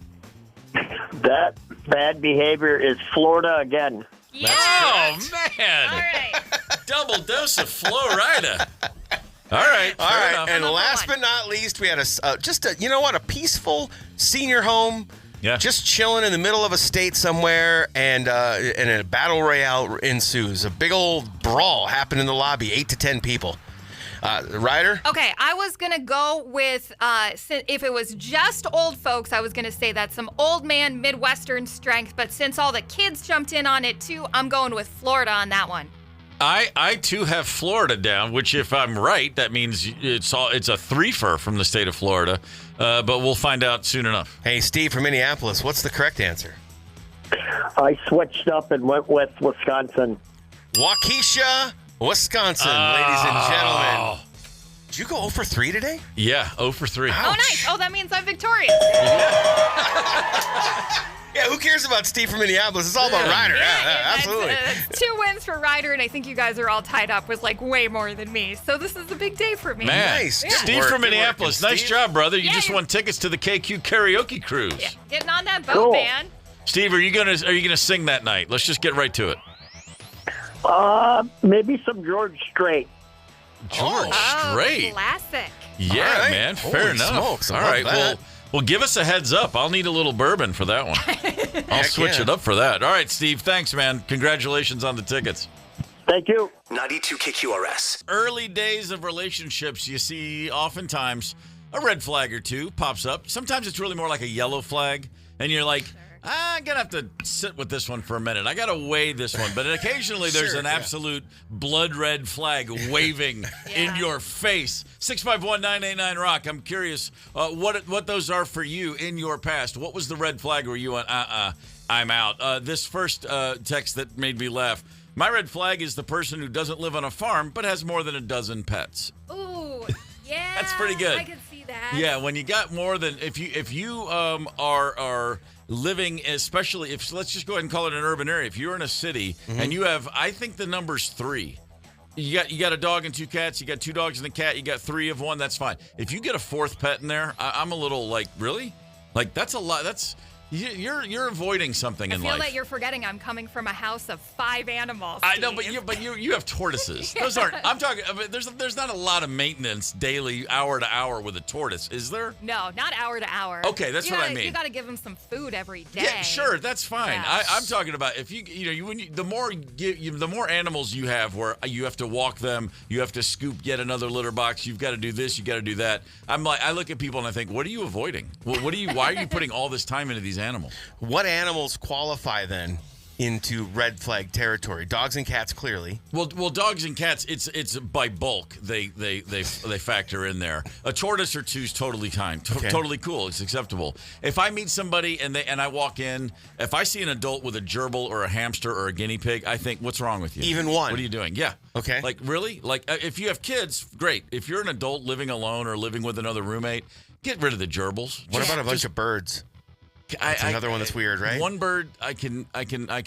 That bad behavior is Florida again. Yeah. Oh, man. All right. Double dose of Florida. All right. And last but not least, we had a peaceful senior home. Yeah. Just chilling in the middle of a state somewhere, and a battle royale ensues. A big old brawl happened in the lobby, 8 to 10 people. Ryder? Okay, I was going to go with, if it was just old folks, I was going to say that's some old man Midwestern strength, but since all the kids jumped in on it too, I'm going with Florida on that one. I too have Florida down, which if I'm right, that means it's a threefer from the state of Florida, but we'll find out soon enough. Hey, Steve from Minneapolis, what's the correct answer? I switched up and went with Wisconsin. Waukesha, Wisconsin, ladies and gentlemen. Did you go 0 for 3 today? Yeah, 0 for 3. Ouch. Oh, nice. Oh, that means I'm victorious. Yeah, who cares about Steve from Minneapolis? It's all about Ryder. Yeah, absolutely. That's 2 wins for Ryder, and I think you guys are all tied up with like way more than me. So this is a big day for me. Man, Nice. Steve from Minneapolis. Nice job, brother. You just won tickets to the KQ karaoke cruise. Yeah, getting on that boat, Cool. man. Steve, are you gonna sing that night? Let's just get right to it. Maybe some George Strait. George Strait. Classic. Yeah, All right. man. Holy Fair enough. smokes, I All love right. that. Well, give us a heads up. I'll need a little bourbon for that one. I'll switch it up for that. All right, Steve. Thanks, man. Congratulations on the tickets. Thank you. 92 KQRS. Early days of relationships, you see oftentimes a red flag or two pops up. Sometimes it's really more like a yellow flag, and you're like, I'm going to have to sit with this one for a minute. I got to weigh this one. But occasionally there's an absolute blood red flag waving in your face. 651-989-ROCK. I'm curious what those are for you in your past. What was the red flag where you went, I'm out? This first text that made me laugh. My red flag is the person who doesn't live on a farm but has more than a dozen pets. Ooh, yeah. That's pretty good. I can see that. Yeah, when you got more than if you are living, especially if let's just go ahead and call it an urban area. If you're in a city and you have, I think the number's 3. You got a dog and 2 cats. You got 2 dogs and a cat. You got 3 of one. That's fine. If you get a 4th pet in there, I'm a little like, really? Like that's a lot. That's you're avoiding something in life. I feel that you're forgetting I'm coming from a house of 5 animals. I know, but you have tortoises. Those aren't. I'm talking. There's not a lot of maintenance daily, hour to hour with a tortoise, is there? No, not hour to hour. Okay, that's what I mean. You got to give them some food every day. Yeah, sure, that's fine. Yeah. I'm talking about if the more animals you have, where you have to walk them, you have to scoop yet another litter box. You've got to do this, you got to do that. I look at people and I think, what are you avoiding? Why are you putting all this time into these animals? What animals qualify then into red flag territory? Dogs and cats, clearly. Well, dogs and cats, it's by bulk. They factor in there. A tortoise or 2 is totally fine, totally cool. It's acceptable. If I meet somebody and I walk in, if I see an adult with a gerbil or a hamster or a guinea pig, I think, what's wrong with you? Even one. What are you doing? Yeah. Okay. Like really? Like if you have kids, great. If you're an adult living alone or living with another roommate, get rid of the gerbils. What about a bunch of birds? That's another one that's weird, right? One bird, I can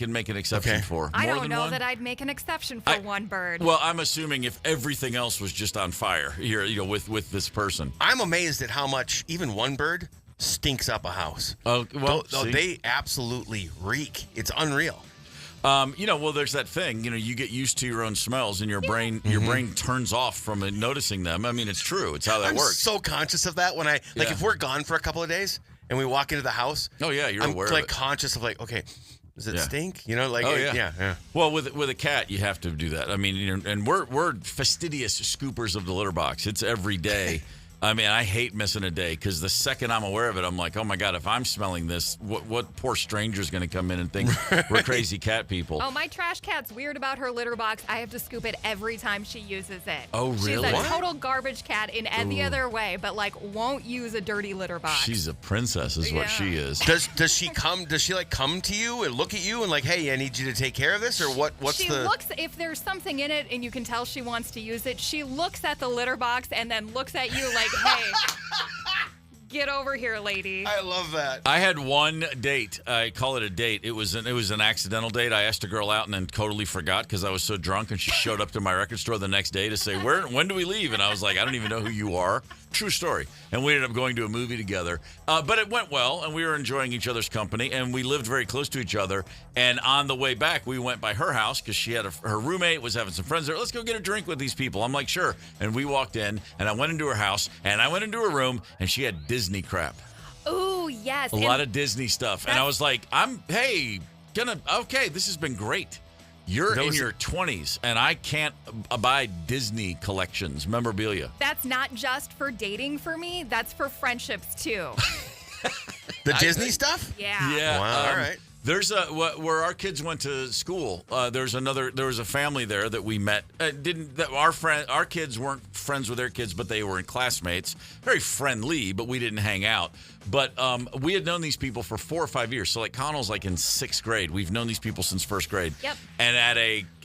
make an exception for. I More don't than know one? that I'd make an exception for one bird. Well, I'm assuming if everything else was just on fire here, with this person. I'm amazed at how much even one bird stinks up a house. Oh, well, they absolutely reek. It's unreal. There's that thing. You get used to your own smells, and your brain turns off from noticing them. I mean, it's true. It's how that works. I'm so conscious of that when if we're gone for a couple of days and we walk into the house. Oh yeah, you're I'm aware. like of it. conscious of like, okay, does it stink? Yeah. Well, with a cat, you have to do that. I mean, and we're fastidious scoopers of the litter box. It's every day. I mean, I hate missing a day because the second I'm aware of it, I'm like, oh my God, if I'm smelling this, what poor stranger's going to come in and think we're crazy cat people? Oh, my trash cat's weird about her litter box. I have to scoop it every time she uses it. Oh, really? She's a total garbage cat in any other way, but won't use a dirty litter box. She's a princess, is what she is. Does she come? Does she come to you and look at you and like, hey, I need you to take care of this, or what's she looks, if there's something in it and you can tell she wants to use it, she looks at the litter box and then looks at you like, hey, get over here, lady. I love that. I had one date. I call it a date. It was an accidental date. I asked a girl out and then totally forgot because I was so drunk, and she showed up to my record store the next day to say, when do we leave? And I was like, I don't even know who you are. True story. And we ended up going to a movie together. But it went well, and we were enjoying each other's company, and we lived very close to each other. And on the way back, we went by her house because she had her roommate was having some friends there. Let's go get a drink with these people. I'm like, sure. And we walked in, and I went into her house, and I went into her room, and she had Disney crap. Oh, yes. A lot of Disney stuff. And I was like, okay, this has been great. You're in your 20s, and I can't abide Disney collections, memorabilia. That's not just for dating for me. That's for friendships, too. The Disney stuff? Yeah. Yeah. Wow, all right. There's where our kids went to school. There was a family there that we met. Our kids weren't friends with their kids, but they were classmates. Very friendly, but we didn't hang out. But we had known these people for 4 or 5 years. So Connell's in 6th grade. We've known these people since 1st grade. Yep. And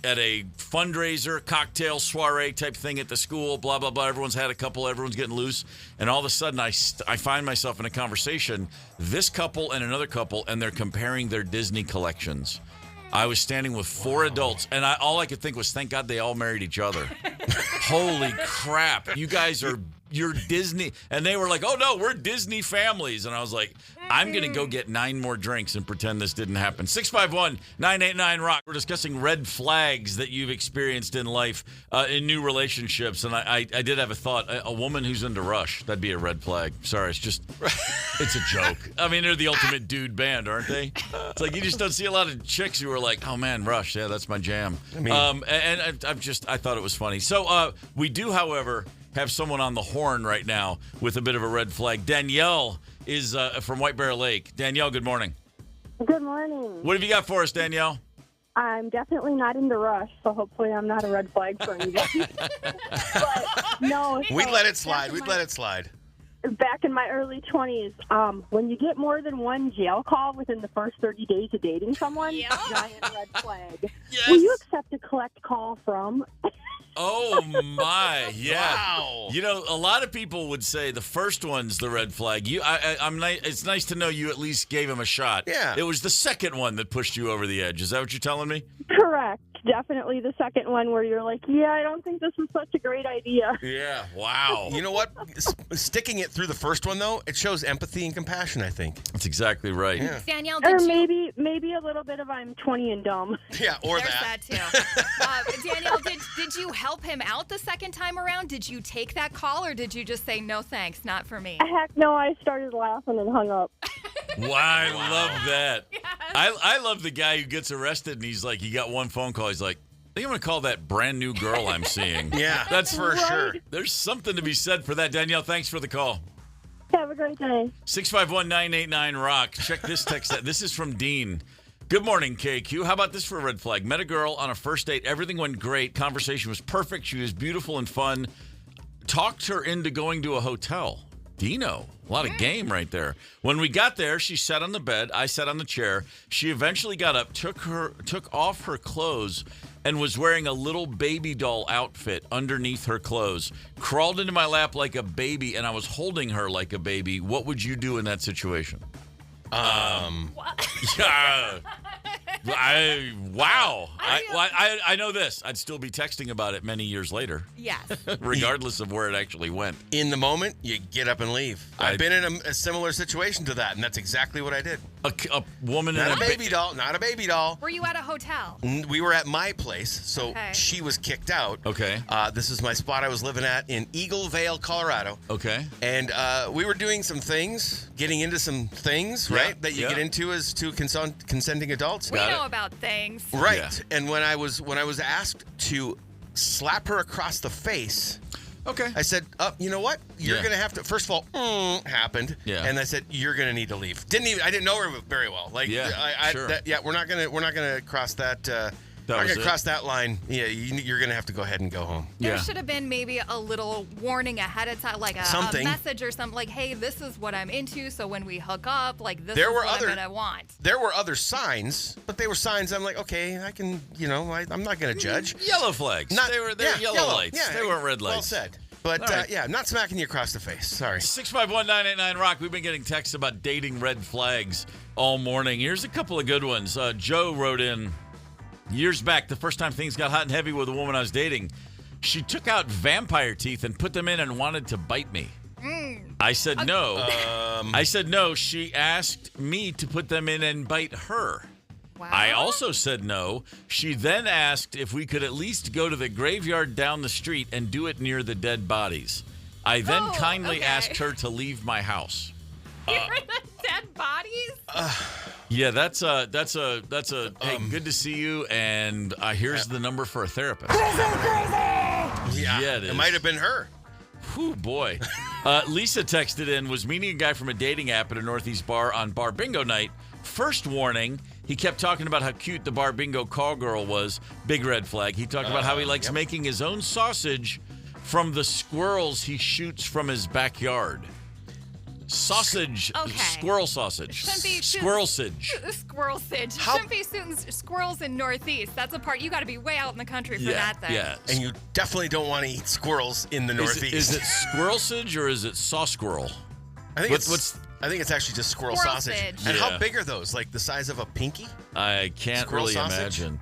at a fundraiser, cocktail soiree type thing at the school, blah, blah, blah. Everyone's had a couple, everyone's getting loose. And all of a sudden, I find myself in a conversation, this couple and another couple, and they're comparing their Disney collections. I was standing with 4 adults, and all I could think was, thank God they all married each other. Holy crap. You guys you're Disney. And they were like, oh, no, we're Disney families. And I was like, I'm going to go get 9 more drinks and pretend this didn't happen. 651-989-ROCK. We're discussing red flags that you've experienced in life, in new relationships. And I did have a thought. A woman who's into Rush, that'd be a red flag. Sorry, it's a joke. I mean, they're the ultimate dude band, aren't they? It's like you just don't see a lot of chicks who are like, oh, man, Rush, yeah, that's my jam. I mean, I thought it was funny. So we do, however, have someone on the horn right now with a bit of a red flag. Danielle is from White Bear Lake. Danielle, good morning. Good morning. What have you got for us, Danielle? I'm definitely not into Rush, so hopefully I'm not a red flag for anybody. But no. We'd let it slide. We'd let it slide. Back in my early 20s, when you get more than one jail call within the first 30 days of dating someone, giant red flag. Yes. Will you accept a collect call from? Oh, my. Yeah. Wow. You know, a lot of people would say the first one's the red flag. It's nice to know you at least gave him a shot. Yeah. It was the second one that pushed you over the edge. Is that what you're telling me? Correct. Definitely the second one where you're like, yeah, I don't think this was such a great idea. Yeah. Wow. You know what? Sticking it through the first one, though, it shows empathy and compassion, I think. That's exactly right. Yeah. Danielle, or maybe a little bit of I'm 20 and dumb. Yeah, or There's that. too. Danielle, did you help him out the second time around? Did you take that call, or did you just say, no thanks, not for me? Heck no, I started laughing and hung up. Wow, I love that. Yes. I love the guy who gets arrested and he's like, he got one phone call. He's like, I think I'm going to call that brand new girl I'm seeing. Yeah, that's for right. sure. There's something to be said for that. Danielle, thanks for the call. Have a great day. 651-989-ROCK. Check this text out. This is from Dean. Good morning, KQ. How about this for a red flag? Met a girl on a first date. Everything went great. Conversation was perfect. She was beautiful and fun. Talked her into going to a hotel. Dino. A lot of game right there. When we got there, she sat on the bed. I sat on the chair. She eventually got up, took off her clothes, and was wearing a little baby doll outfit underneath her clothes. Crawled into my lap like a baby, and I was holding her like a baby. What would you do in that situation? Yeah. Wow. I know this. I'd still be texting about it many years later. Yes. Regardless of where it actually went. In the moment, you get up and leave. I've been in a similar situation to that, and that's exactly what I did. A woman not in a baby doll. Not a baby doll. Were you at a hotel? We were at my place, so Okay. she was kicked out. Okay. This is my spot I was living at in Eagle Vale, Colorado. Okay. And we were doing some things, getting into some things, right, that you get into as two consenting adults. We know about things. Right. Yeah. And when I was asked to slap her across the face, okay, I said, you know what? You're going to have to, first of all, happened. Yeah. And I said, you're going to need to leave. I didn't know her very well. Like, sure. we're not going to cross that. We're not going to cross that line. Yeah, you're going to have to go ahead and go home. There should have been maybe a little warning ahead of time, like a message or something, like, hey, this is what I'm into, so when we hook up, like, this is what I'm going to want. There were other signs, but they were signs I'm like, okay, I can, I'm not going to judge. Yellow flags. They were yellow lights. Yeah, they weren't red lights. Well said. But, I'm not smacking you across the face. Sorry. 651-989-ROCK. We've been getting texts about dating red flags all morning. Here's a couple of good ones. Joe wrote in, years back, the first time things got hot and heavy with a woman I was dating, she took out vampire teeth and put them in and wanted to bite me. I said no. I said no. She asked me to put them in and bite her. Wow. I also said no. She then asked if we could at least go to the graveyard down the street and do it near the dead bodies. I then kindly asked her to leave my house. Near the dead bodies? Yeah, that's a hey, good to see you, and here's the number for a therapist. Yeah, it is. It might have been her. Whew, boy. Lisa texted in, was meeting a guy from a dating app at a Northeast bar on bar bingo night. First warning, he kept talking about how cute the bar bingo call girl was. Big red flag. He talked about how he likes making his own sausage from the squirrels he shoots from his backyard. Sausage. Okay. Squirrel sausage. Shouldn't be Squirrel-sage. Squirrel-sage. Shouldn't be shooting squirrels in Northeast. That's a part you got to be way out in the country for that then. Yeah. And you definitely don't want to eat squirrels in the Northeast. Is it squirrel-sage or is it saw squirrel? I think it's actually just squirrel sausage. And how big are those? Like the size of a pinky? I can't Squirrel really sausage? imagine.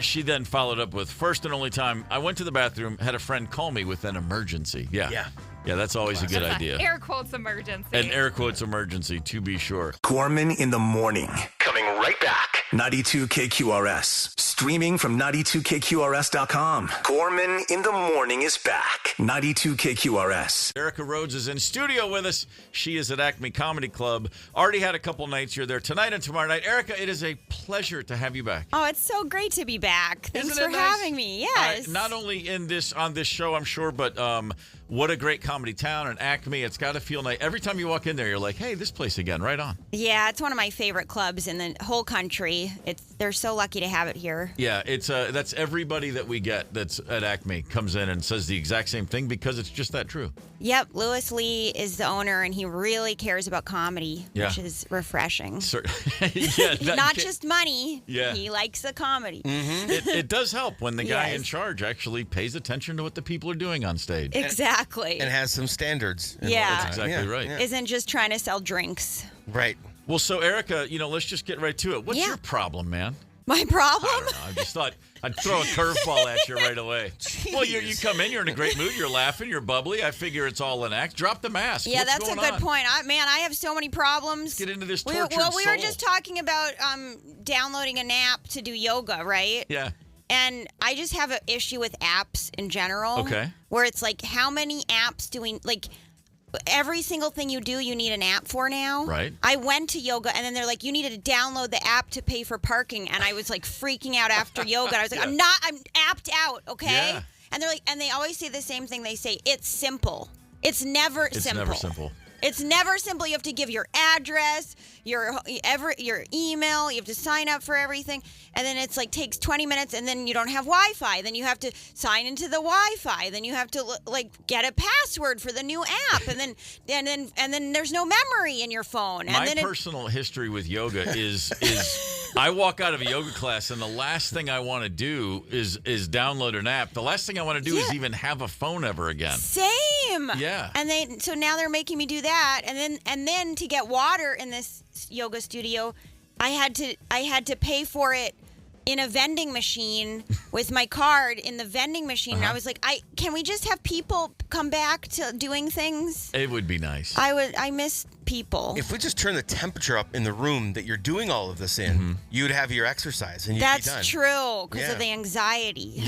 She then followed up with, first and only time I went to the bathroom, had a friend call me with an emergency. Yeah, that's always a good idea. Air quotes emergency. An air quotes emergency, to be sure. Gorman in the morning. Coming right back. 92 KQRS. Streaming from 92KQRS.com. Gorman in the morning is back. 92 KQRS. Erica Rhodes is in studio with us. She is at Acme Comedy Club. Already had a couple nights. You're there tonight and tomorrow night. Erica, it is a pleasure to have you back. Oh, it's so great to be back. Thanks Isn't it for nice? having me. Yes. Not only on this show, I'm sure, but what a great comedy town and Acme. It's got to feel nice. Every time you walk in there, you're like, hey, this place again, right on. Yeah, it's one of my favorite clubs in the whole country. They're so lucky to have it here. Yeah, it's that's everybody that we get that's at Acme comes in and says the exact same thing because it's just that true. Yep, Louis Lee is the owner, and he really cares about comedy, which is refreshing. Not just money. Yeah. He likes the comedy. It does help when the guy Yes. in charge actually pays attention to what the people are doing on stage. Exactly. And has some standards. Yeah. That's exactly right. Isn't just trying to sell drinks. Right. Well, so Erica, let's just get right to it. What's your problem, man? My problem? I don't know. I just thought I'd throw a curveball at you right away. Well, you come in, you're in a great mood, you're laughing, you're bubbly. I figure it's all an act. Drop the mask. Yeah, What's that's a going good on? point. I have so many problems. Let's get into this We tortured were soul. just talking about downloading an app to do yoga, right? Yeah. And I just have an issue with apps in general. Okay. Where it's like, how many apps do we, like, every single thing you do, you need an app for now. Right. I went to yoga, and then they're like, you needed to download the app to pay for parking. And I was like freaking out after yoga. I was like, I'm apped out, okay? Yeah. And they're like, and they always say the same thing. They say, it's simple. It's never simple. Never simple. It's never simple. You have to give your address, your email. You have to sign up for everything, and then it's like takes 20 minutes, and then you don't have Wi-Fi. Then you have to sign into the Wi-Fi. Then you have to get a password for the new app, and then there's no memory in your phone. And My personal history with yoga is I walk out of a yoga class, and the last thing I want to do is download an app. The last thing I want to do is even have a phone ever again. Same. Yeah. And so now they're making me do that, and then to get water in this yoga studio, I had to pay for it in a vending machine with my card in the vending machine. And I was like, can we just have people come back to doing things? It would be nice. I miss people. If we just turn the temperature up in the room that you're doing all of this in, you'd have your exercise and you'd be done. That's true, because of the anxiety.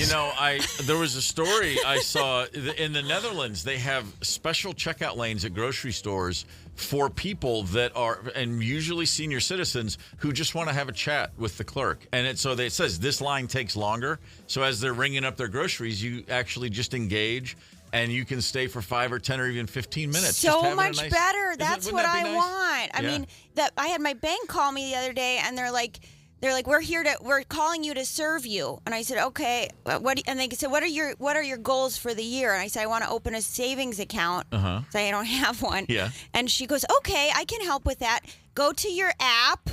There was a story I saw in the Netherlands. They have special checkout lanes at grocery stores for people that are, and usually senior citizens, who just want to have a chat with the clerk. And it says this line takes longer. So as they're ringing up their groceries, you actually just engage, and you can stay for 5 or 10 or even 15 minutes. So much better. That's what I want. I Yeah. mean, I had my bank call me the other day, and they're like, we're calling you to serve you. And I said, okay, and they said, what are your goals for the year? And I said, I want to open a savings account. So I don't have one. Yeah. And she goes, okay, I can help with that. Go to your app.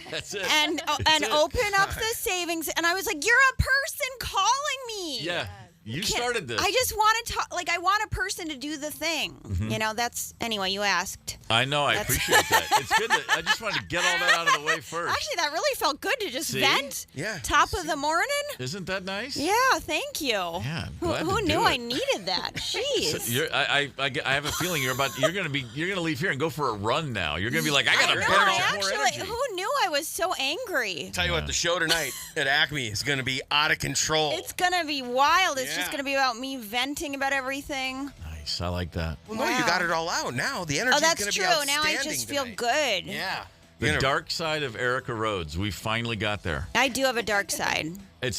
That's it. And open up the savings. And I was like, you're a person calling me. Yeah. You started this. I just want to talk. I want a person to do the thing. Anyway, you asked. I know. I appreciate that. It's good. I just wanted to get all that out of the way first. Actually, that really felt good to just vent. Yeah. Top of the morning. Isn't that nice? Yeah. Thank you. Yeah. Who knew I needed that? Jeez. So I have a feeling you're gonna leave here and go for a run now. You're gonna be like, I gotta burn more energy. Who knew I was so angry? Tell you what, the show tonight at Acme is going to be out of control. It's gonna be wild. It's just gonna be about me venting about everything. Nice. I like that. Well, no, you got it all out now. The energy. That's gonna true. Be Now I just feel good. Yeah. The dark side of Erica Rhodes. We finally got there. I do have a dark side.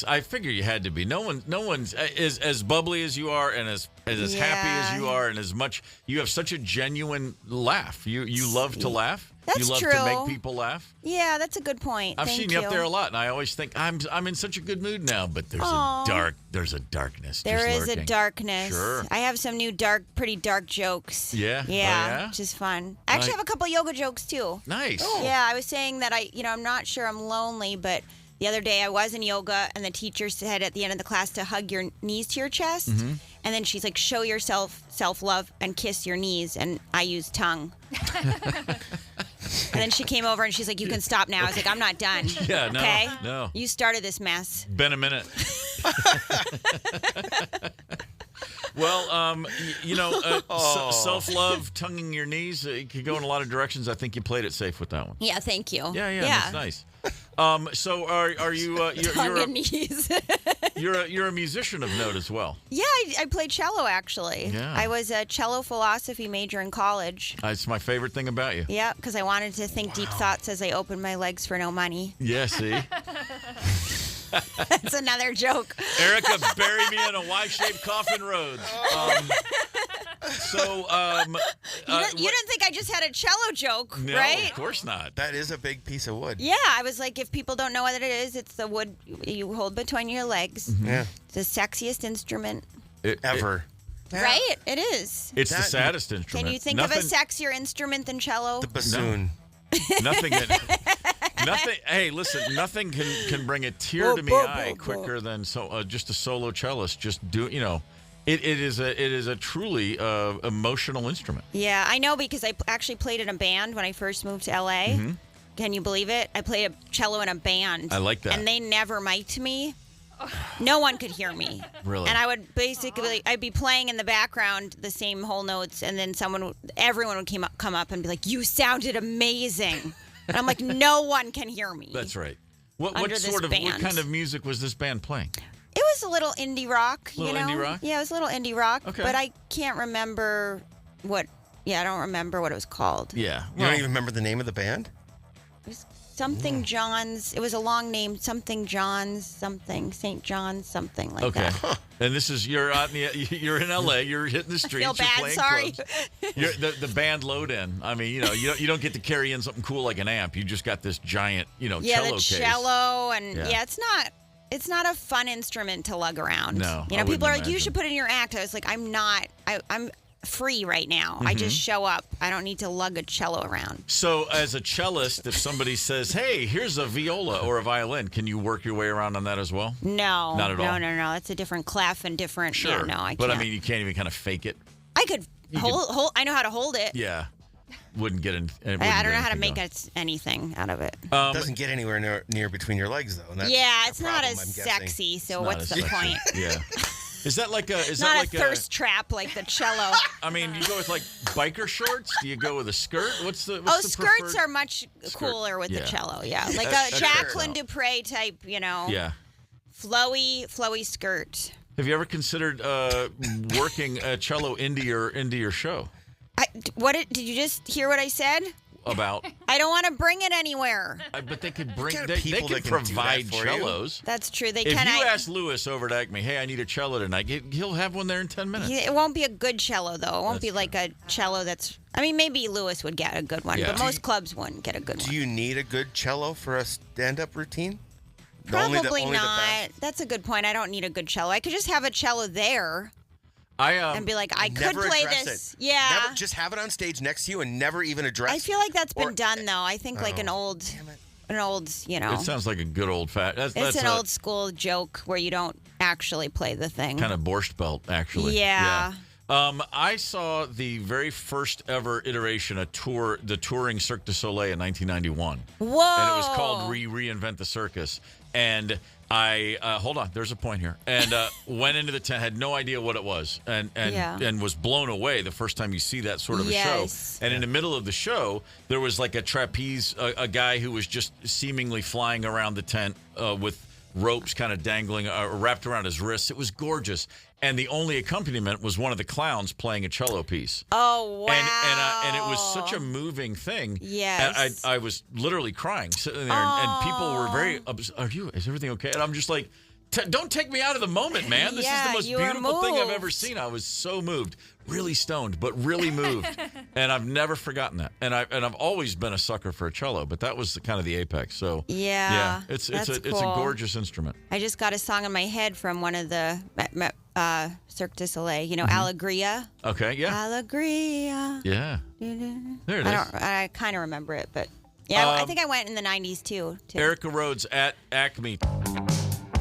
I figure you had to be. No one's as bubbly as you are and And as happy as you are, and as much you have such a genuine laugh. You love to laugh. That's you love true. to make people laugh. Yeah, that's a good point. I've Thank seen you up there a lot, and I always think I'm in such a good mood now. But there's a darkness. There just is a lurking. darkness. Sure. I have some new pretty dark jokes. Yeah. Yeah, which is fun. I actually have a couple yoga jokes too. Nice. Yeah, I was saying that I'm not sure I'm lonely, but the other day I was in yoga, and the teacher said at the end of the class to hug your knees to your chest, and then she's like, show yourself self-love and kiss your knees, and I used tongue. And then she came over and she's like, you can stop now. I was like, I'm not done. Yeah, no, okay? no. You started this mess. Been a minute. Well, self-love, tonguing your knees, it could go in a lot of directions. I think you played it safe with that one. Yeah, thank you. Yeah, that's nice. So are you? You're a musician of note as well. Yeah, I played cello actually. Yeah. I was a cello philosophy major in college. It's my favorite thing about you. Yeah, because I wanted to think deep thoughts as I opened my legs for no money. Yeah, see? That's another joke. Erica, bury me in a Y-shaped coffin roads. You didn't think I just had a cello joke, no, right? Of course not. That is a big piece of wood. Yeah, I was like, if people don't know what it is, it's the wood you hold between your legs. Yeah. It's the sexiest instrument. Ever. Right? It is. It's the saddest instrument. Can you think of a sexier instrument than cello? The bassoon. Nothing. Nothing. Hey, listen. Nothing can bring a tear to my eye quicker than just a solo cellist. Just do. It is a truly emotional instrument. Yeah, I know because I actually played in a band when I first moved to LA. Mm-hmm. Can you believe it? I played a cello in a band. I like that. And they never mic'd me. No one could hear me. Really? And I would I'd be playing in the background the same whole notes, and then everyone would come up and be like, "You sounded amazing." And I'm like, "No one can hear me." That's right. Under What this what band. kind of music was this band playing? It was a little indie rock, Indie rock? Yeah, it was a little indie rock. Okay. But I can't remember I don't remember what it was called. Yeah. You don't even remember the name of the band? It was something John's. It was a long name. Something John's. Something St. John's. Something like that. Okay. And this is you're in LA. You're hitting the streets. I feel bad. You're playing Sorry. clubs. The band load in. I mean, you don't get to carry in something cool like an amp. You just got this giant cello the case. cello and Yeah. it's not a fun instrument to lug around. No, I people wouldn't are like, you imagine. should put it in your act. I was like, I'm not. I'm free right now. I just show up. I don't need to lug a cello around. So, as a cellist, if somebody says, "Hey, here's a viola or a violin," can you work your way around on that as well? No, Not at all. No. That's a different clef and different. Sure. Yeah, no, I can't. But I mean, you can't even kind of fake it. I could hold. I know how to hold it. Yeah. Wouldn't get in. I don't know how to make anything out of it. It doesn't get anywhere near between your legs, though. And that's it's a not problem, as I'm guessing. sexy. So Not what's as the sexy. point? Yeah. Is that like a? Is Not that like a thirst trap like the cello. I mean, you go with like biker shorts? Do you go with a skirt? What's the skirts preferred? are much cooler with the cello. Yeah, like a That's Jacqueline fair. Dupre type. Yeah. Flowy skirt. Have you ever considered working a cello into your show? Did you just hear what I said? About? I don't want to bring it anywhere. But they could bring. got They people could that can do that provide for you. cellos. That's true. They If can. you ask Lewis over at Acme, "Hey, I need a cello tonight," he'll have one there in 10 minutes. It won't be a good cello though. It won't be like a cello that's. I mean, maybe Lewis would get a good one, Yeah. but most clubs wouldn't get a good one. Do you need a good cello for a stand-up routine? Probably Only the not. best? That's a good point. I don't need a good cello. I could just have a cello there I and be like, I could Never play address this. it. Yeah. Never, just have it on stage next to you and never even address. I feel like that's been or- done though. I think like an old, It sounds like a good old fat. That's it's an a old school joke where you don't actually play the thing. kind of borscht belt, actually. Yeah. I saw the very first ever iteration of the touring Cirque du Soleil in 1991. Whoa! And it was called Reinvent the Circus. And I hold on, there's a point here. And went into the tent, had no idea what it was, and was blown away the first time you see that sort of a show. And in the middle of the show, there was like a trapeze, a guy who was just seemingly flying around the tent with ropes kind of dangling wrapped around his wrists. It was gorgeous. And the only accompaniment was one of the clowns playing a cello piece. Oh, wow. And it was such a moving thing. Yes. I was literally crying sitting there, and people were very, is everything okay? And I'm just like, Don't take me out of the moment, man. This is the most you were beautiful thing I've moved. ever seen. I was so moved, really stoned, but really moved, and I've never forgotten that. And I've always been a sucker for a cello, but that was kind of the apex. So Yeah, it's that's a cool. gorgeous instrument. I just got a song in my head from one of the Cirque du Soleil. You know, Allegria. Okay, yeah, Allegria. yeah. There it is. I kind of remember it, but yeah, I think I went in the 90s too. Erica Rhodes at Acme.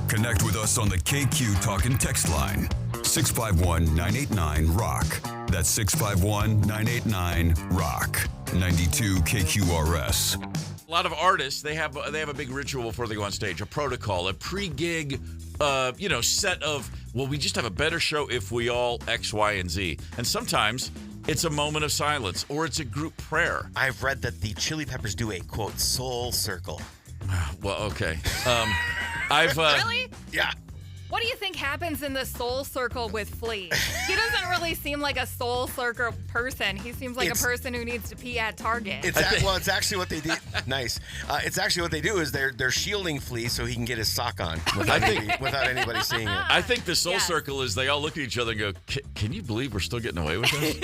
Connect with us on the KQ Talk and Text line. 651-989-ROCK. That's 651-989-ROCK. 92 KQRS. A lot of artists, they have a big ritual before they go on stage, a protocol, a pre-gig, set of, well, we just have a better show if we all X, Y, and Z. And sometimes it's a moment of silence or it's a group prayer. I've read that the Chili Peppers do a, quote, soul circle. Well, okay. Really? Yeah. What do you think happens in the soul circle with Flea? He doesn't really seem like a soul circle person. He seems like a person who needs to pee at Target. It's actually what they do. Nice. It's actually what they do is they're shielding Flea so he can get his sock on without anybody seeing it. I think the soul circle is they all look at each other and go, "Can you believe we're still getting away with this?"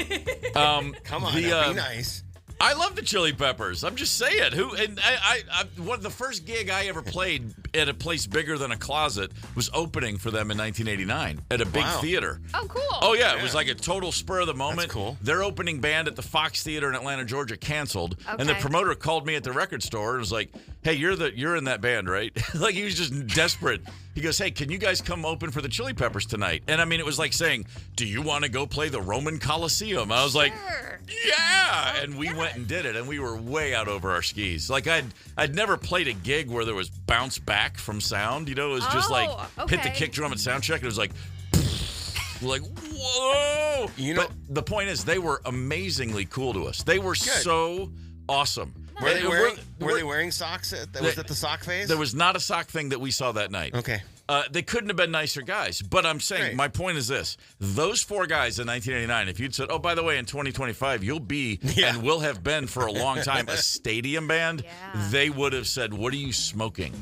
Come on, be nice. I love the Chili Peppers. I'm just saying. The first gig I ever played at a place bigger than a closet was opening for them in 1989 at a big theater. Oh, cool. Oh, yeah. It was like a total spur of the moment. That's cool. Their opening band at the Fox Theater in Atlanta, Georgia canceled. Okay. And the promoter called me at the record store and was like, "Hey, you're in that band, right?" Like, he was just desperate. He goes, "Hey, can you guys come open for the Chili Peppers tonight?" And I mean, it was like saying, "Do you want to go play the Roman Coliseum?" I was like, "Yeah." And we went and did it, and we were way out over our skis. Like, I'd never played a gig where there was bounce back from sound. You know, it was just hit the kick drum at sound check. It was like, whoa. But the point is, they were amazingly cool to us. They were so awesome. Were they wearing socks? Was it the sock phase? There was not a sock thing that we saw that night. Okay. They couldn't have been nicer guys. But I'm saying, my point is this. Those four guys in 1989, if you'd said, "Oh, by the way, in 2025, you'll be and will have been for a long time a stadium band," they would have said, "What are you smoking?"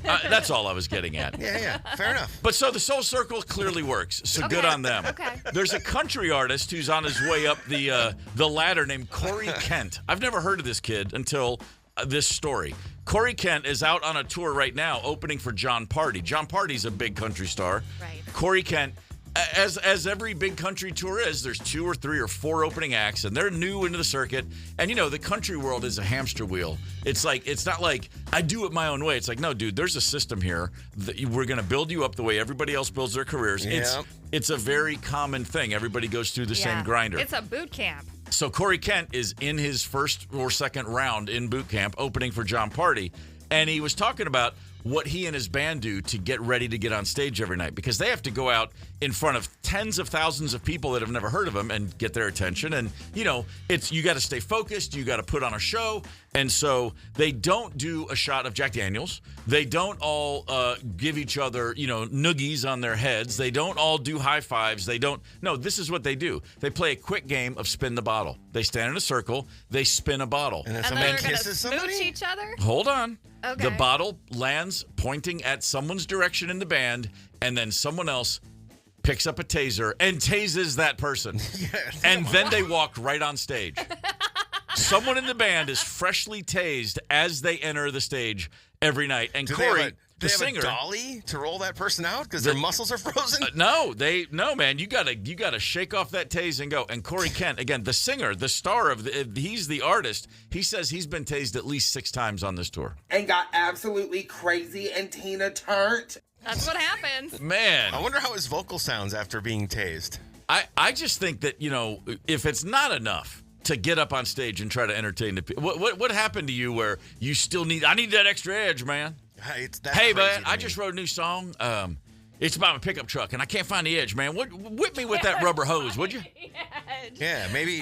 That's all I was getting at. Yeah. Fair enough. But so the Soul Circle clearly works. So good on them. Okay. There's a country artist who's on his way up the ladder named Corey Kent. I've never heard of this kid until this story. Corey Kent is out on a tour right now opening for John Party. John Party's a big country star. Right. Corey Kent, as every big country tour is, there's 2 or 3 or 4 opening acts, and they're new into the circuit. And, the country world is a hamster wheel. It's not like I do it my own way. It's like, no, dude, there's a system here. We're going to build you up the way everybody else builds their careers. Yeah. It's a very common thing. Everybody goes through the same grinder. It's a boot camp. So Corey Kent is in his first or second round in boot camp opening for John Party, and he was talking about what he and his band do to get ready to get on stage every night, because they have to go out in front of tens of thousands of people that have never heard of them and get their attention. And, you got to stay focused. You got to put on a show. And so they don't do a shot of Jack Daniels. They don't all give each other, noogies on their heads. They don't all do high fives. No, this is what they do. They play a quick game of spin the bottle. They stand in a circle. They spin a bottle. And then And then somebody they're going to kisses smooch somebody? each other? Hold on. Okay. The bottle lands pointing at someone's direction in the band, and then someone else picks up a taser and tases that person. And then they walk right on stage. Someone in the band is freshly tased as they enter the stage every night. And Corey, the singer, have a dolly to roll that person out because their muscles are frozen? No, man. You gotta shake off that tase and go. And Corey Kent, again, the singer, the star he's the artist. He says he's been tased at least 6 times on this tour. And got absolutely crazy and Tina turned. That's what happens. Man. I wonder how his vocal sounds after being tased. I just think that, if it's not enough to get up on stage and try to entertain the people, what happened to you where you still I need that extra edge, man? Hey, man, I just wrote a new song. It's about my pickup truck, and I can't find the edge, man. Whip me with that rubber hose, would you? Yeah, maybe.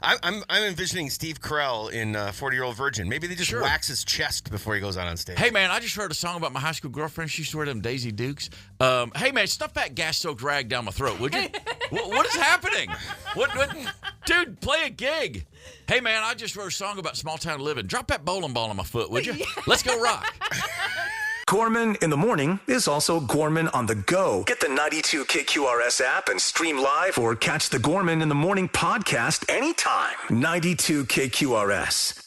I'm envisioning Steve Carell in 40-Year-Old Virgin. Maybe they just wax his chest before he goes out on stage. Hey, man, I just wrote a song about my high school girlfriend. She used to wear them Daisy Dukes. Hey, man, stuff that gas-soaked rag down my throat, would you? What is happening? What? Dude, play a gig. Hey, man, I just wrote a song about small-town living. Drop that bowling ball on my foot, would you? Let's go rock. Gorman in the morning is also Gorman on the go. Get the 92 KQRS app and stream live or catch the Gorman in the morning podcast anytime. 92 KQRS.